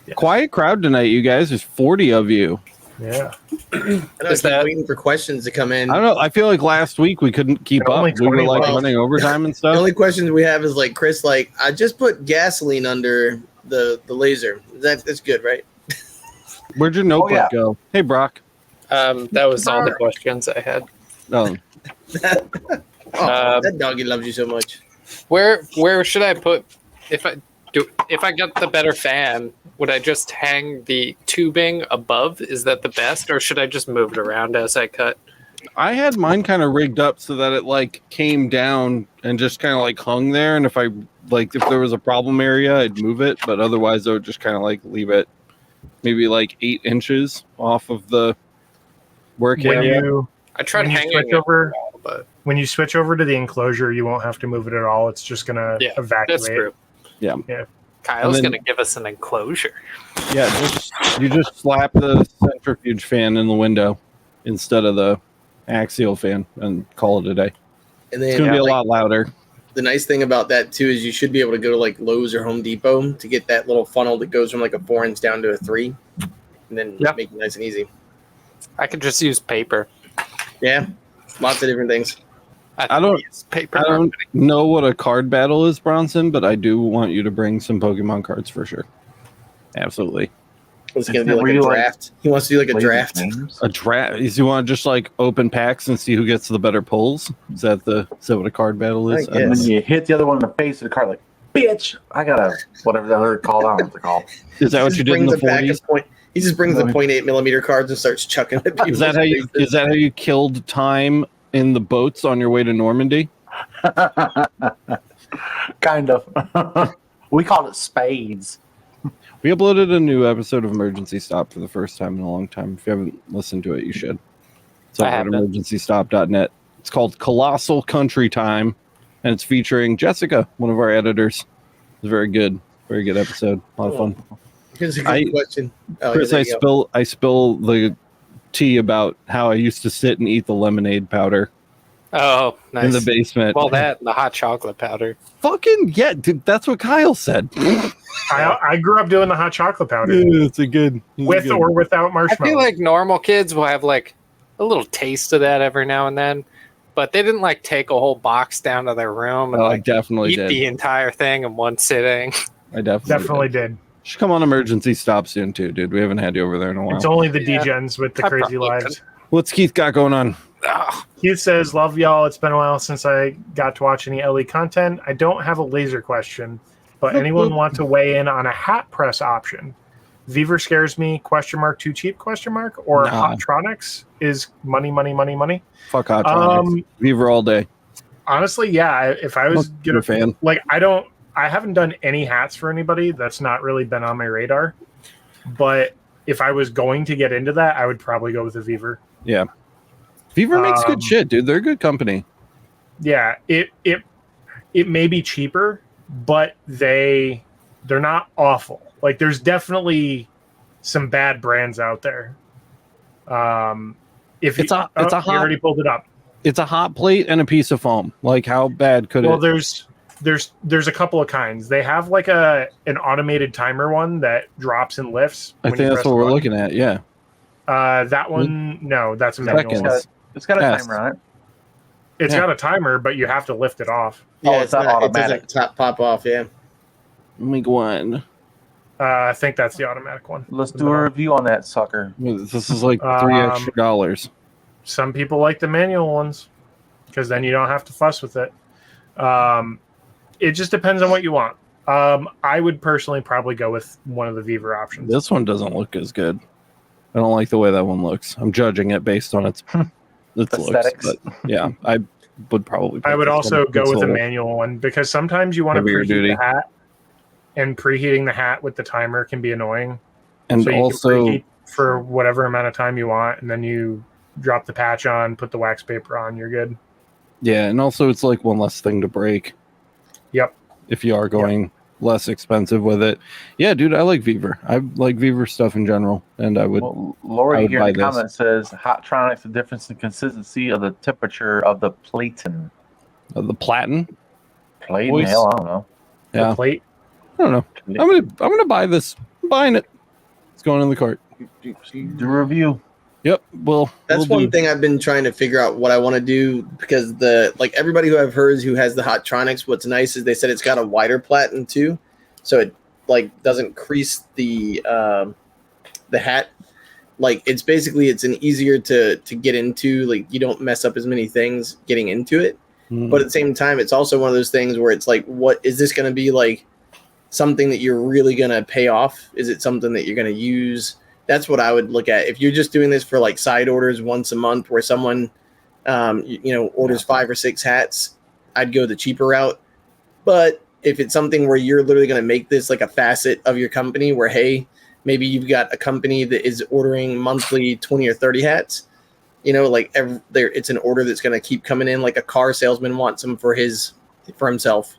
Yes. Quiet crowd tonight, you guys. There's 40 of you. Yeah. I know, Is I keep that- waiting for questions to come in. I don't know. I feel like last week we couldn't keep And up. only We were 20 like left. running overtime and The stuff. only questions we have is like Chris, like I just put gasoline under the laser. That's good, right? Where'd your notebook yeah. go? Hey, Brock. That was all the questions I had. Oh, Oh, that doggy loves you so much. Where should I put if I got the better fan? Would I just hang the tubing above? Is that the best, or should I just move it around as I cut? I had mine kind of rigged up so that it like came down and just kind of like hung there. And if there was a problem area, I'd move it. But otherwise, I would just kind of like leave it maybe like 8 inches off of the work When area. you I tried when you hanging switch it, over but when you switch over to the enclosure, you won't have to move it at all. It's just gonna yeah, evacuate. that's true. Yeah. Kyle's And then- gonna give us an enclosure. Yeah, you just slap the centrifuge fan in the window instead of the axial fan and call it a day. And It's then going to be a like, lot louder. the nice thing about that too is you should be able to go to like Lowe's or Home Depot to get that little funnel that goes from like a 4-inch down to a 3, and then Yeah. make it nice and easy. I could just use paper. Yeah, lots of different things. I don't- use paper. I don't know what a card battle is, Bronson, but I do want you to bring some Pokemon cards for sure. Absolutely. It's gonna Is be it like really a like draft. He wants to do like a laser draft. games? A draft. Is you want to just like open packs and see who gets the better pulls? Is that what a card battle is? I don't And know. then you hit the other one in the face of the card, like, bitch, I got a whatever the other called. I don't know what they're called. Is that He what just you did in brings the a pack 40s? of point. He just brings the 0.8 millimeter cards and starts chucking at people. Is that how you killed time in the boats on your way to Normandy? Kind of. We called it spades. We uploaded a new episode of Emergency Stop for the first time in a long time. If you haven't listened to it, you should. It's I over at haven't. emergencystop.net. It's called Colossal Country Time, and it's featuring Jessica, one of our editors. It's very good. Very good episode. A lot of fun. Here's a good I- question. Oh, Chris, there I you go. spill the tea about how I used to sit and eat the lemonade powder Oh, nice. in the basement. Well, that and the hot chocolate powder. Fucking yeah, dude, that's what Kyle said. I grew up doing the hot chocolate powder It's a good with or without I marshmallows. feel like normal kids will have like a little taste of that every now and then, but they didn't like take a whole box down to their room and Oh, I like definitely eat did. the entire thing in one sitting. I definitely Definitely did. should come on Emergency Stop soon too, dude. We haven't had you over there in a while. It's only the Yeah. degens with the I crazy probably lives. What's Keith got going on? Ugh. Keith says, "Love y'all. It's been a while since I got to watch any LE content. I don't have a laser question, but anyone want to weigh in on a hat press option? Beaver scares me? Question mark. Too cheap? Question mark. Or Nah. Hotronics is money, money, money, money. Fuck Hotronics. Beaver all day. Honestly, yeah. If I was You're a fan. like, I haven't done any hats for anybody. That's not really been on my radar. But if I was going to get into that, I would probably go with a Beaver. Yeah. Beaver makes Um, good shit, dude. They're a good company. Yeah, it may be cheaper, but they're not awful. Like there's definitely some bad brands out there. If It's a you hot already pulled it up. it's a hot plate and a piece of foam. Like how bad could Well, it? there's a couple of kinds. They have like an automated timer one that drops and lifts. I when think you that's press what the we're button. looking at. Yeah. That one, no, that's a manual. Seconds. one. It's got a Yes. timer on it. It's Yeah. got a timer, but you have to lift it off. Yeah, Oh, it's not It automatic. doesn't pop off. Yeah. Let me go on. I think that's the automatic one. Let's do a review on that sucker. This is like $3 extra. Some people like the manual ones because then you don't have to fuss with it. It just depends on what you want. I would personally probably go with one of the Beaver options. This one doesn't look as good. I don't like the way that one looks. I'm judging it based on its looks. Aesthetics. But yeah, would probably. I would pick this also one. go It's with a little manual one because sometimes you want to heavier preheat duty. the hat, and preheating the hat with the timer can be annoying. And so you also, can preheat for whatever amount of time you want, and then you drop the patch on, put the wax paper on, you're good. yeah, and also it's like one less thing to break. Yep. If you are going less expensive with it. Yeah, dude, I like Viver. I like Viver stuff in general, and I would. Well, I Lori would here buy in the this. comment says Hottronics, the difference in consistency of the temperature of the platen. The platen. Platen? Voice. Hell, I don't know. Yeah, The plate. I don't know. I'm gonna buy this. I'm buying it. It's going in the cart. Do a review. Yep. Well, That's one thing I've been trying to figure out what I want to do because everybody who I've heard who has the Hottronics, what's nice is they said it's got a wider platen too, so it like doesn't crease the hat. Like it's an easier to get into. Like you don't mess up as many things getting into it. But at the same time, it's also one of those things where it's like, what is this going to be like? Something that you're really going to pay off? Is it something that you're going to use? That's what I would look at. If you're just doing this for like side orders once a month where someone, orders 5 or 6 hats, I'd go the cheaper route. But if it's something where you're literally going to make this like a facet of your company where, hey, maybe you've got a company that is ordering monthly 20 or 30 hats, it's an order that's going to keep coming in. Like a car salesman wants them for himself,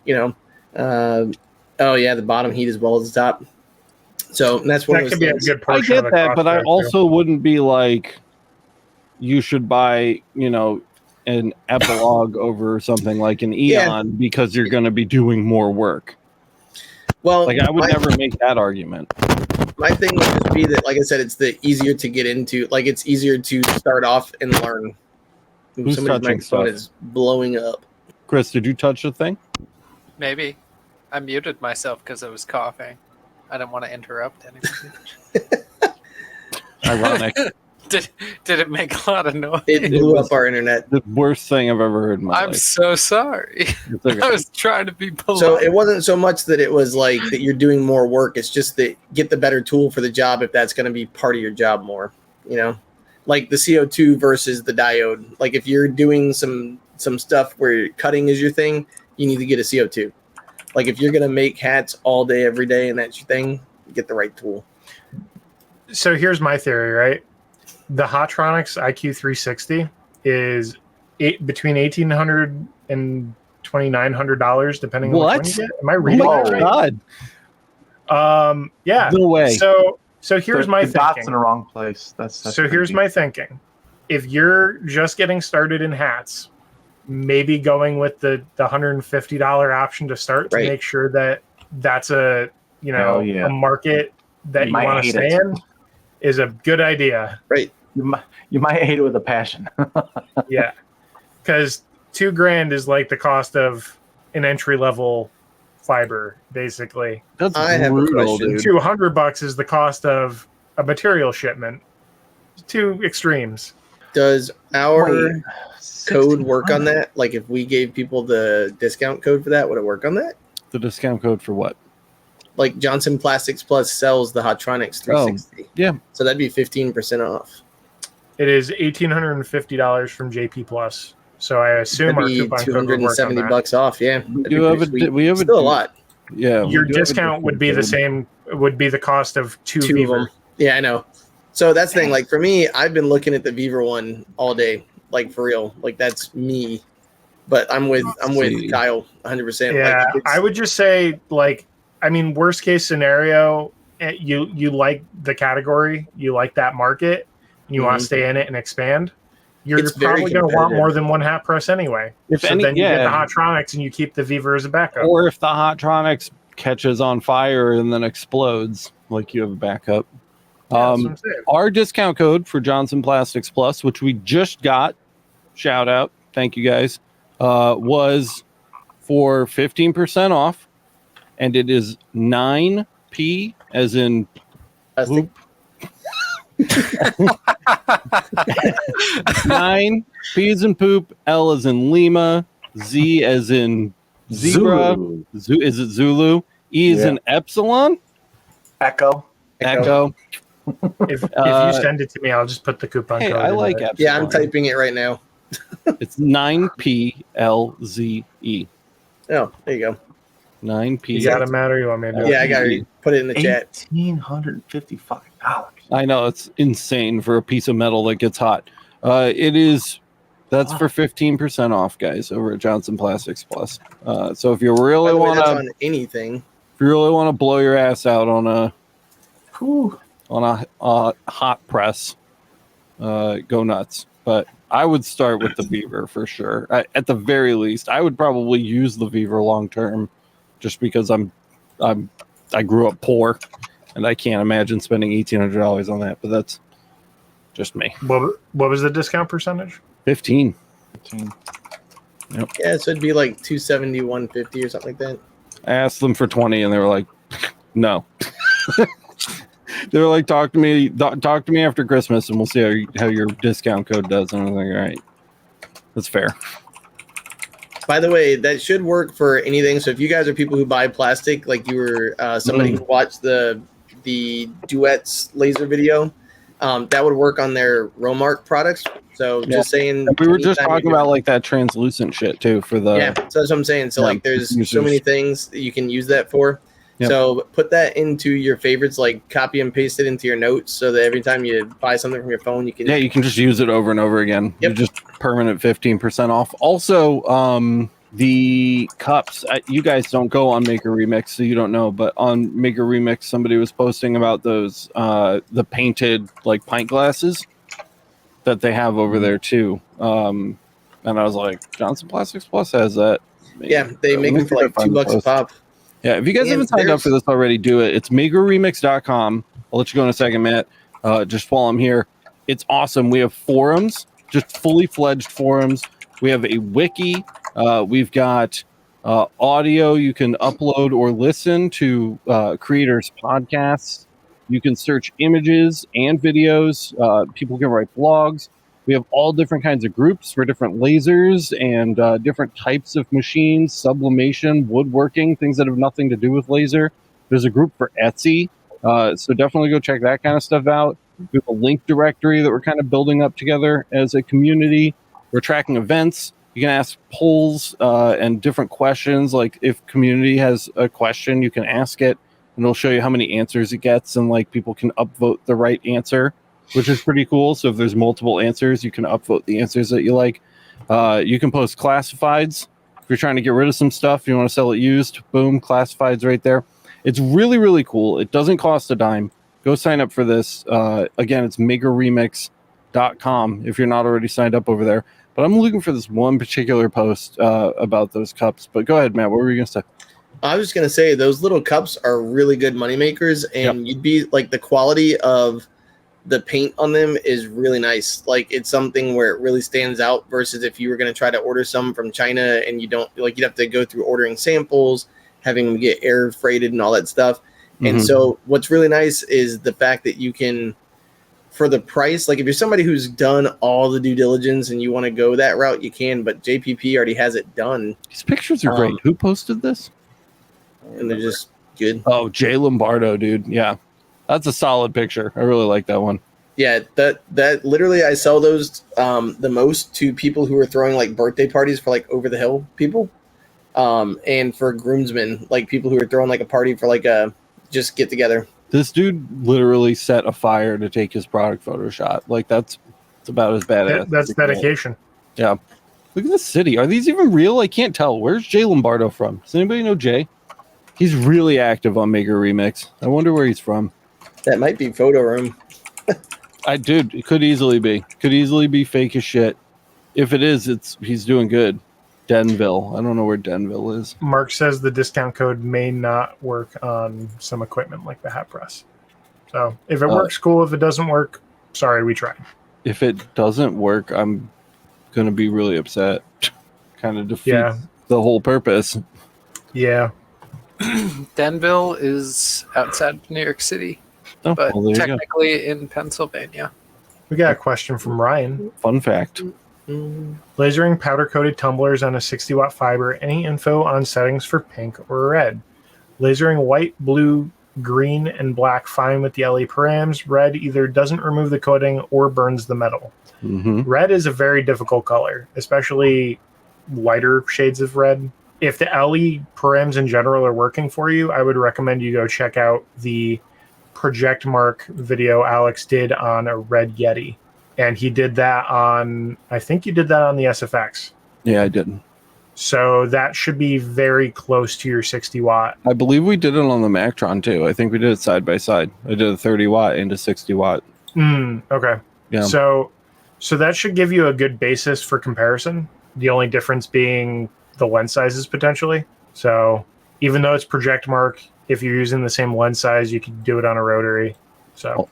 the bottom heat as well as the top. So that's one That of could those be a things. good I portion of get the that, cost but I there, too. also wouldn't be like, you should buy, an epilogue over something like an Eon because you're going to be doing more work. Well, Like I would never make that argument. my thing would just be that, like I said, it's the easier to get into. Like it's easier to start off and learn. Ooh, Who's somebody's touching microphone stuff? is blowing up. Chris, did you touch the thing? Maybe. I muted myself because I was coughing. I didn't want to interrupt anybody. Ironic. Did it make a lot of noise? It blew up our internet. The worst thing I've ever heard in my I'm life. so sorry. It's okay. I was trying to be polite. So it wasn't so much that it was like that you're doing more work. It's just that get the better tool for the job if that's going to be part of your job more. Like the CO2 versus the diode. Like if you're doing some stuff where cutting is your thing, you need to get a CO2. Like if you're going to make hats all day, every day, and that's your thing, get the right tool. So here's my theory, right? The Hottronics IQ360 is between $1,800 and $2,900, depending on which one you get. Am I reading that right? God. Yeah. No way. So here's my the dot's in thinking. the wrong place. That's So here's my thinking. If you're just getting started in hats, maybe going with the $150 option to start to Right. make sure that that's a a market that you might want to hate stay it. in is a good idea. Right. You might hate it with a passion. Yeah, because $2,000 is like the cost of an entry level fiber, basically. That's I have a brutal, question. dude. $200 is the cost of a material shipment. Two extremes. Does our Wait, code work on that? Like if we gave people the discount code for that, would it work on that? The discount code for what? Like Johnson Plastics Plus sells the Hottronics 360. Yeah. So that'd be 15% off. It is $1,850 from JP Plus. So I assume our That'd be coupon code would work on that. $270 off. Yeah. That'd You be have pretty a, sweet. we have Still a lot. Yeah. we Your do have a discount would be the discount same. Would be the cost of two Two of Viver. them. Yeah, I know. So that's the thing. Like for me, I've been looking at the Viver one all day. Like for real. Like that's me. But I'm with see. Kyle 100%. Yeah, Like, I would just say worst case scenario, you like the category, you like that market, and you want Mhm. to stay in it and expand. You're It's very probably going to want competitive. more than one hat press anyway. If So any- then you get the yeah. Hottronics and you keep the Viver as a backup. Or if the Hottronics catches on fire and then explodes, like you have a backup. Yeah, that's what I'm saying. Our discount code for Johnson Plastics Plus, which we just got, shout out, thank you guys, was for 15% off, and it is 9P as in Plastic. poop. 9P as in poop, L as in Lima, Z as in zebra, Zulu. Is it Zulu? E is Yeah. in epsilon, Echo. echo. If you send it to me, I'll just put the coupon Hey, code I in like it. epsilon. Yeah, I'm typing it right now. It's 9PLZE. Oh, there you go. 9P. You got it, Matt, or you want me to do Yeah, it? I got to put it in the chat. $1,855. I know, it's insane for a piece of metal that gets hot. That's for 15% off, guys, over at Johnson Plastics Plus. So if you By really the way, want that's to, on anything. if you really want to blow your ass out on a hot press, go nuts. But I would start with the Beaver for sure. At the very least, I would probably use the Beaver long term, just because I grew up poor, and I can't imagine spending $1,800 on that. But that's just me. What was the discount percentage? 15. Yeah, so it'd be like 270, 150 or something like that. I asked them for 20, and they were like, "No." They were like, talk to me after Christmas, and we'll see how your discount code does." And I was like, "All right, that's fair." By the way, that should work for anything. So if you guys are people who buy plastic, like you were somebody who watched the Duets laser video, that would work on their Romark products. So just saying, we were just talking about like that translucent shit too for the so that's what I'm saying. So like there's so many things that you can use that for. Yep. So put that into your favorites, like copy and paste it into your notes, so that every time you buy something from your phone, you can just use it over and over again. Yep. You just permanent 15% off. Also, the cups, you guys don't go on MakerREMIX, so you don't know, but on MakerREMIX somebody was posting about those the painted like pint glasses that they have over there too. And I was like, Johnson Plastics Plus has that. Yeah, they make them for like $2 a pop. Yeah, if you guys haven't signed up for this already, do it. It's MakerREMIX.com. I'll let you go in a second, Matt. Just while I'm here. It's awesome. We have forums, just fully fledged forums. We have a wiki. We've got audio you can upload or listen to creators' podcasts. You can search images and videos. People can write blogs. We have all different kinds of groups for different lasers and different types of machines, sublimation, woodworking, things that have nothing to do with laser. There's a group for Etsy, so definitely go check that kind of stuff out. We have a link directory that we're kind of building up together as a community. We're tracking events. You can ask polls and different questions. Like if community has a question, you can ask it, and it'll show you how many answers it gets, and like people can upvote the right answer, which is pretty cool. So if there's multiple answers, you can upvote the answers that you like. You can post classifieds. If you're trying to get rid of some stuff, you want to sell it used, boom, classifieds right there. It's really, really cool. It doesn't cost a dime. Go sign up for this. Again, it's MakerREMIX.com if you're not already signed up over there. But I'm looking for this one particular post about those cups. But go ahead, Matt. What were you going to say? I was going to say those little cups are really good money makers, and you'd be like the quality of the paint on them is really nice. Like it's something where it really stands out versus if you were going to try to order some from China and you don't like, you'd have to go through ordering samples, having them get air freighted and all that stuff. And so what's really nice is the fact that you can, for the price, like if you're somebody who's done all the due diligence and you want to go that route, you can, but JPP already has it done. These pictures are great. Who posted this? And they're just good. Oh, Jay Lombardo, dude. Yeah. That's a solid picture. I really like that one. Yeah, that literally I sell those the most to people who are throwing like birthday parties for like over the hill people. And for groomsmen, like people who are throwing like a party for like a just get together. This dude literally set a fire to take his product photo shot. Like that's about as badass. That's dedication. Yeah. Look at the city. Are these even real? I can't tell. Where's Jay Lombardo from? Does anybody know Jay? He's really active on MakerREMIX. I wonder where he's from. That might be Photo Room. Dude, it could easily be. Could easily be fake as shit. If it is, he's doing good. Denville. I don't know where Denville is. Mark says the discount code may not work on some equipment like the hat press. So if it works, cool. If it doesn't work, sorry, we tried. If it doesn't work, I'm going to be really upset. Kind of defeats the whole purpose. Yeah. Denville is outside of New York City, but technically in Pennsylvania. We got a question from Ryan. Fun fact. Lasering powder-coated tumblers on a 60-watt fiber. Any info on settings for pink or red? Lasering white, blue, green and black fine with the LE params. Red either doesn't remove the coating or burns the metal. Mm-hmm. Red is a very difficult color, especially lighter shades of red. If the LE params in general are working for you, I would recommend you go check out the Project Mark video Alex did on a red Yeti. And he did that on, I think you did that on the SFX. Yeah, I did. So that should be very close to your 60 watt. I believe we did it on the Mactron too. I think we did it side by side. I did a 30 watt into 60 watt. Okay. Yeah. So that should give you a good basis for comparison. The only difference being the lens sizes potentially. So even though it's Project Mark, if you're using the same lens size, you can do it on a rotary. So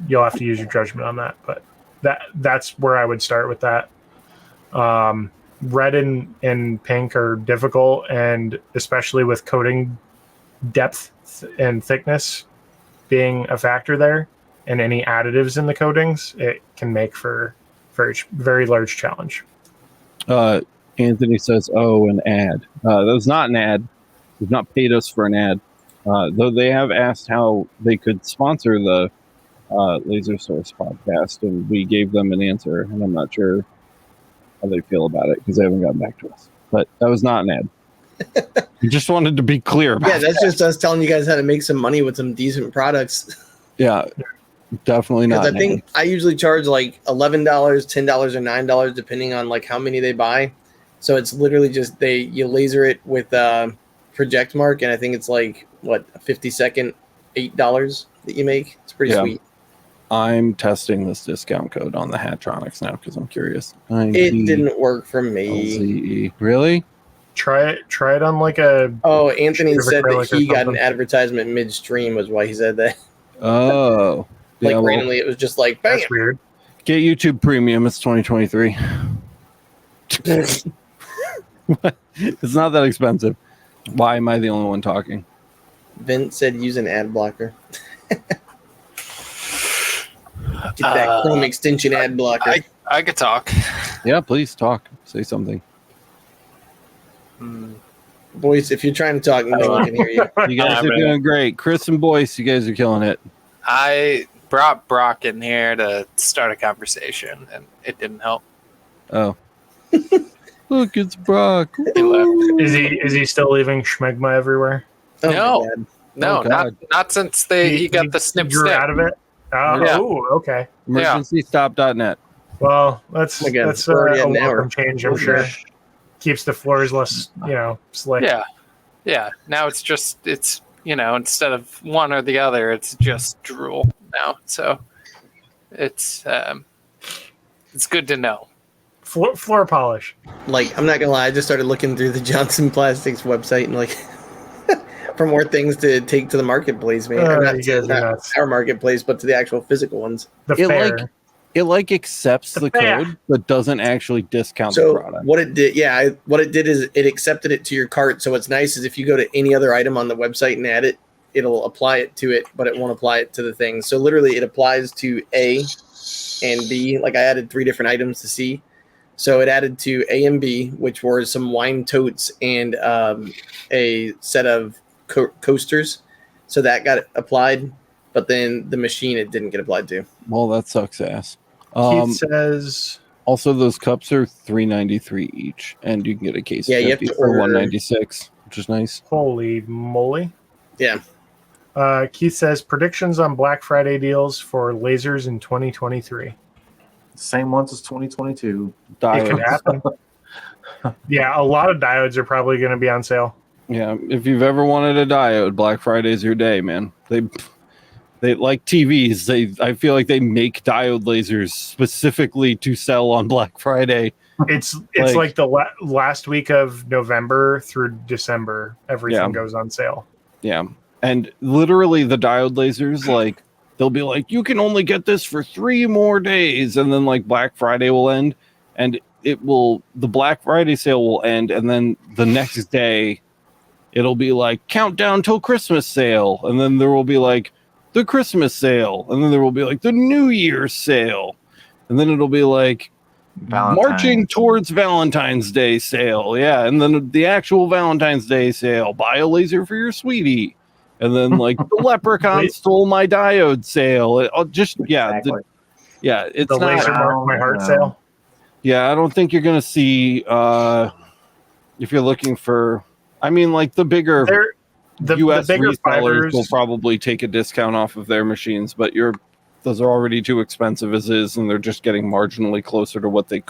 you'll have to use your judgment on that. But that's where I would start with that. Red and pink are difficult, and especially with coating depth and thickness being a factor there, and any additives in the coatings, it can make for very, very large challenge. Anthony says, "Oh, an ad. That was not an ad. They've not paid us for an ad. Though they have asked how they could sponsor the Laser Source podcast, and we gave them an answer, and I'm not sure how they feel about it because they haven't gotten back to us. But that was not an ad. We just wanted to be clear about that's just us telling you guys how to make some money with some decent products. Yeah, definitely not. I think I usually charge like $11, $10, or $9 depending on like how many they buy. So it's literally just you laser it with Project Mark, and I think it's like what, a 50-second $8 that you make. It's pretty sweet. I'm testing this discount code on the Hatronics now because I'm curious. It didn't work for me. LZE. Really? Try it on like a. Oh, Anthony said that acrylic or he got an something. advertisement midstream, was why he said that. Oh. Like randomly, it was just like, bam. That's weird. Get YouTube Premium. It's 2023. It's not that expensive. Why am I the only one talking? Vince said use an ad blocker. Get that Chrome extension ad blocker. I could talk. Yeah, please talk. Say something. Boys, if you're trying to talk, no one can hear you. You guys are doing great. Chris and Boyce, you guys are killing it. I brought Brock in here to start a conversation, and it didn't help. Oh. Look, it's Brock. He left. Is he still leaving schmegma everywhere? Oh, No. my God. No, Oh, God. not since he got the snip grew snip. out of it. Oh, Yeah. Okay. EmergencyStop.net. Well, that's Oh my God, that's it's already a an hour. welcome change, I'm sure. Keeps the floors less, slick. Yeah. Now it's instead of one or the other, it's just drool now. So it's good to know. Floor polish. Like, I'm not gonna lie, I just started looking through the Johnson Plastics website and like for more things to take to the marketplace, man. Or not you to guys are nuts. our marketplace, but to the actual physical ones. The It fair. It accepts the fair. code, but doesn't actually discount the So product. what it did, what it did is it accepted it to your cart. So what's nice is if you go to any other item on the website and add it, it'll apply it to it, but it won't apply it to the thing. So literally it applies to A and B. Like I added 3 different items to C. So it added to A and B, which were some wine totes and a set of coasters. So that got applied, but then the machine it didn't get applied to. Well, that sucks ass. Keith says Also, those cups are $3.93 each, and you can get a case Yeah, of you have 50 to for order- $196, which is nice. holy moly. Yeah. Keith says predictions on Black Friday deals for lasers in 2023. Same ones as 2022. It can Diodes. happen. Yeah, a lot of diodes are probably going to be on sale. Yeah, if you've ever wanted a diode, Black Friday's your day, man. They like TVs. I feel like they make diode lasers specifically to sell on Black Friday. It's Like- like the last week of November through December, everything goes on sale. Yeah, and literally the diode lasers, like they'll be like, you can only get this for 3 more days, and then like Black Friday will end, and the Black Friday sale will end, and then the next day it'll be like countdown till Christmas sale, and then there will be like the Christmas sale, and then there will be like the New Year's sale, and then it'll be like marching towards Valentine's Day sale. Yeah, and then the actual Valentine's Day sale. Buy a laser for your sweetie. And then like the leprechaun stole my diode sale. Just Exactly. it's The not. laser mark my heart sale. Yeah, I don't think you're gonna see if you're looking for. I mean, like the bigger The U.S. bigger resellers fibers will probably take a discount off of their machines, but those are already too expensive as is, and they're just getting marginally closer to what they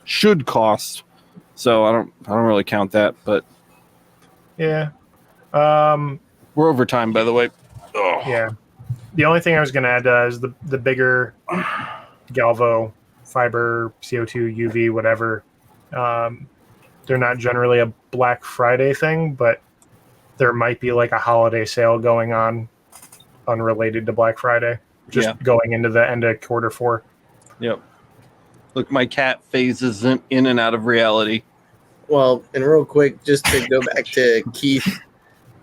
should cost. So I don't really count that, but Yeah. we're over time, by the way. Ugh. Yeah. The only thing I was going to add is the bigger Galvo fiber, CO2, UV, whatever. They're not generally a Black Friday thing, but there might be like a holiday sale going on unrelated to Black Friday, just going into the end of quarter 4. Yep. Look, my cat phases in and out of reality. Well, and real quick, just to go back to Keith.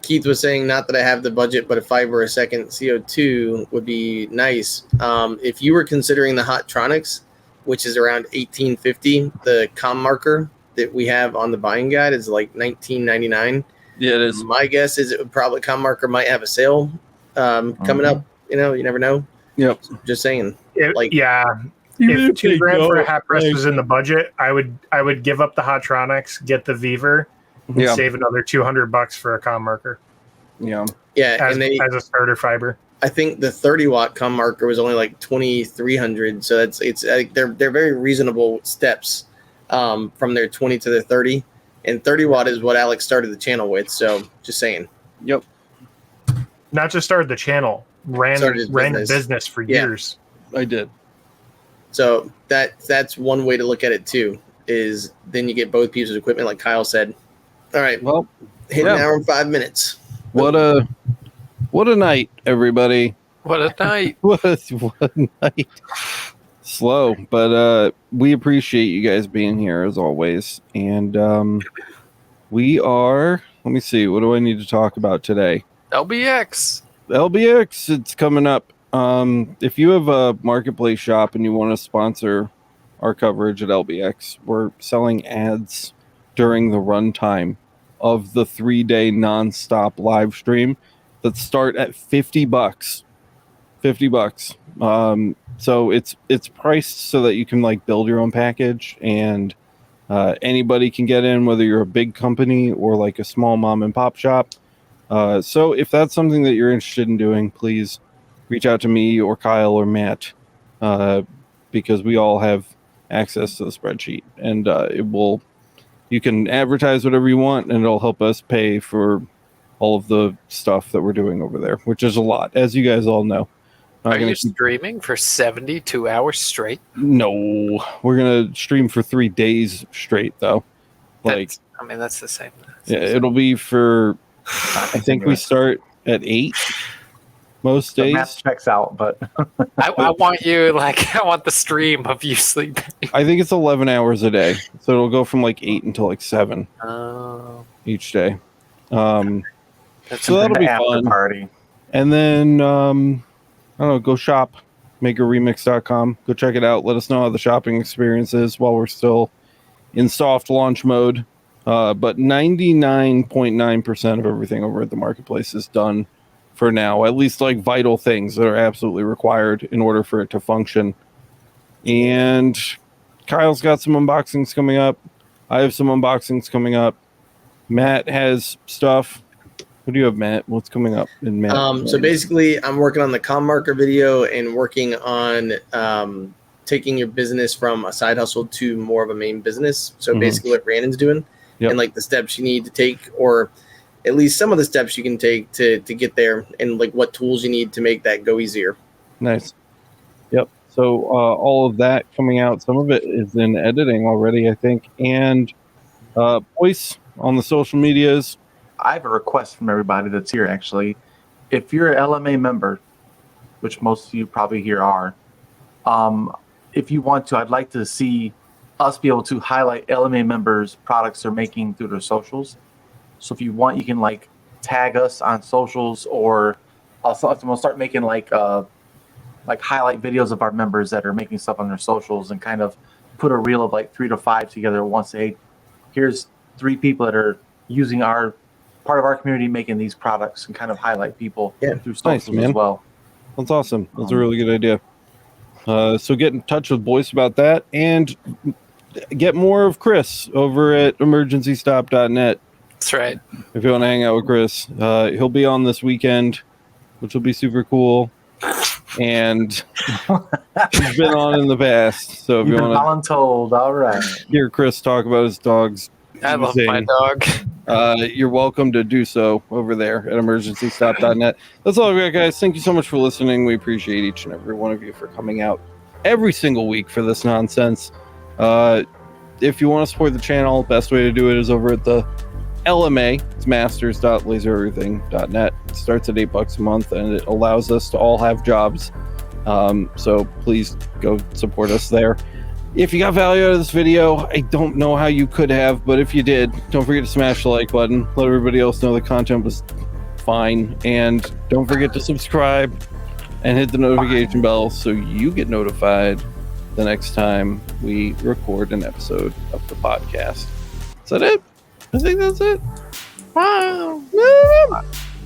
Keith was saying, not that I have the budget, but a fiber a second CO2 would be nice. If you were considering the Hottronics, which is around $18.50, the com marker that we have on the buying guide is like $19.99. Yeah, it is. My guess is it would probably com marker might have a sale coming up. You know, you never know. Yep. Just saying. If $2,000 for a hat press was in the budget, I would give up the Hottronics, get the Beaver, and save another $200 for a com marker. Yeah. Yeah, as and a starter fiber. I think the 30-watt com marker was only like $2,300, so it's they're very reasonable steps from their 20 to their 30, and 30-watt is what Alex started the channel with. So just saying. Yep. Not just started the channel, ran the business for years. I did. So that's one way to look at it too. Is then you get both pieces of equipment, like Kyle said. All right. Well, hit an hour and 5 minutes. What a night, everybody. What a night. What a night. Slow, but we appreciate you guys being here as always. And we are, let me see, what do I need to talk about today? LBX, it's coming up. If you have a marketplace shop and you want to sponsor our coverage at LBX, we're selling ads during the runtime of the 3-day nonstop live stream that start at $50. $50. So it's priced so that you can like build your own package, and anybody can get in, whether you're a big company or like a small mom and pop shop. So if that's something that you're interested in doing, please reach out to me or Kyle or Matt, because we all have access to the spreadsheet, and you can advertise whatever you want, and it'll help us pay for all of the stuff that we're doing over there, which is a lot, as you guys all know. Are you streaming for 72 hours straight? No, we're gonna stream for 3 days straight, though. That's the same. It'll be for. I think we start at 8 most days. Math checks out, but I want you I want the stream of you sleeping. I think it's 11 hours a day, so it'll go from like 8 until like 7 each day. So that'll be fun. Party. And then I don't know, go shop MakerREMIX.com. Go check it out. Let us know how the shopping experience is while we're still in soft launch mode. But 99.9% of everything over at the marketplace is done for now, at least like vital things that are absolutely required in order for it to function. And Kyle's got some unboxings coming up. I have some unboxings coming up. Matt has stuff. What do you have, Matt? What's coming up in Matt? So basically, I'm working on the com marker video and working on taking your business from a side hustle to more of a main business. So basically what Brandon's doing and like the steps you need to take, or at least some of the steps you can take to get there, and like what tools you need to make that go easier. Nice. Yep. So all of that coming out. Some of it is in editing already, I think. And voice on the social medias. I have a request from everybody that's here, actually. If you're an LMA member, which most of you probably here are, if you want to, I'd like to see us be able to highlight LMA members' products they're making through their socials. So if you want, you can like tag us on socials, or we'll start making like highlight videos of our members that are making stuff on their socials, and kind of put a reel of like 3 to 5 together once. Say, here's 3 people that are using our part of our community making these products and kind of highlight people Yeah. through Nice, socials man. as well. That's awesome. That's a really good idea. So get in touch with Boyce about that, and get more of Chris over at emergencystop.net. That's right. If you want to hang out with Chris, he'll be on this weekend, which will be super cool. And he's been on in the past. So if You've you been want voluntold. All right. to hear Chris talk about his dogs, I love my dog. you're welcome to do so over there at emergencystop.net. That's all I've got, guys. Thank you so much for listening. We appreciate each and every one of you for coming out every single week for this nonsense. If you want to support the channel, best way to do it is over at the LMA. It's masters.lasereverything.net. It starts at $8 a month, and it allows us to all have jobs. So please go support us there. If you got value out of this video, I don't know how you could have, but if you did, don't forget to smash the like button. Let everybody else know the content was fine. And don't forget to subscribe and hit the notification bell so you get notified the next time we record an episode of the podcast. Is that it? I think that's it. Wow.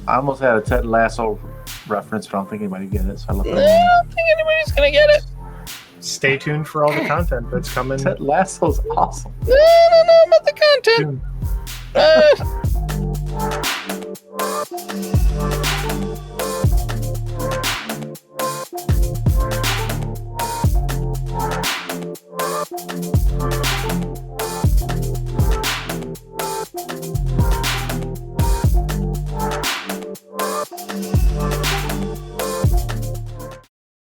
I almost had a Ted Lasso reference, but I don't think anybody get it. So I left I it. don't think anybody's going to get it. Stay tuned for all the content that's coming. Ted Lasso's awesome. I don't know about the content. soon.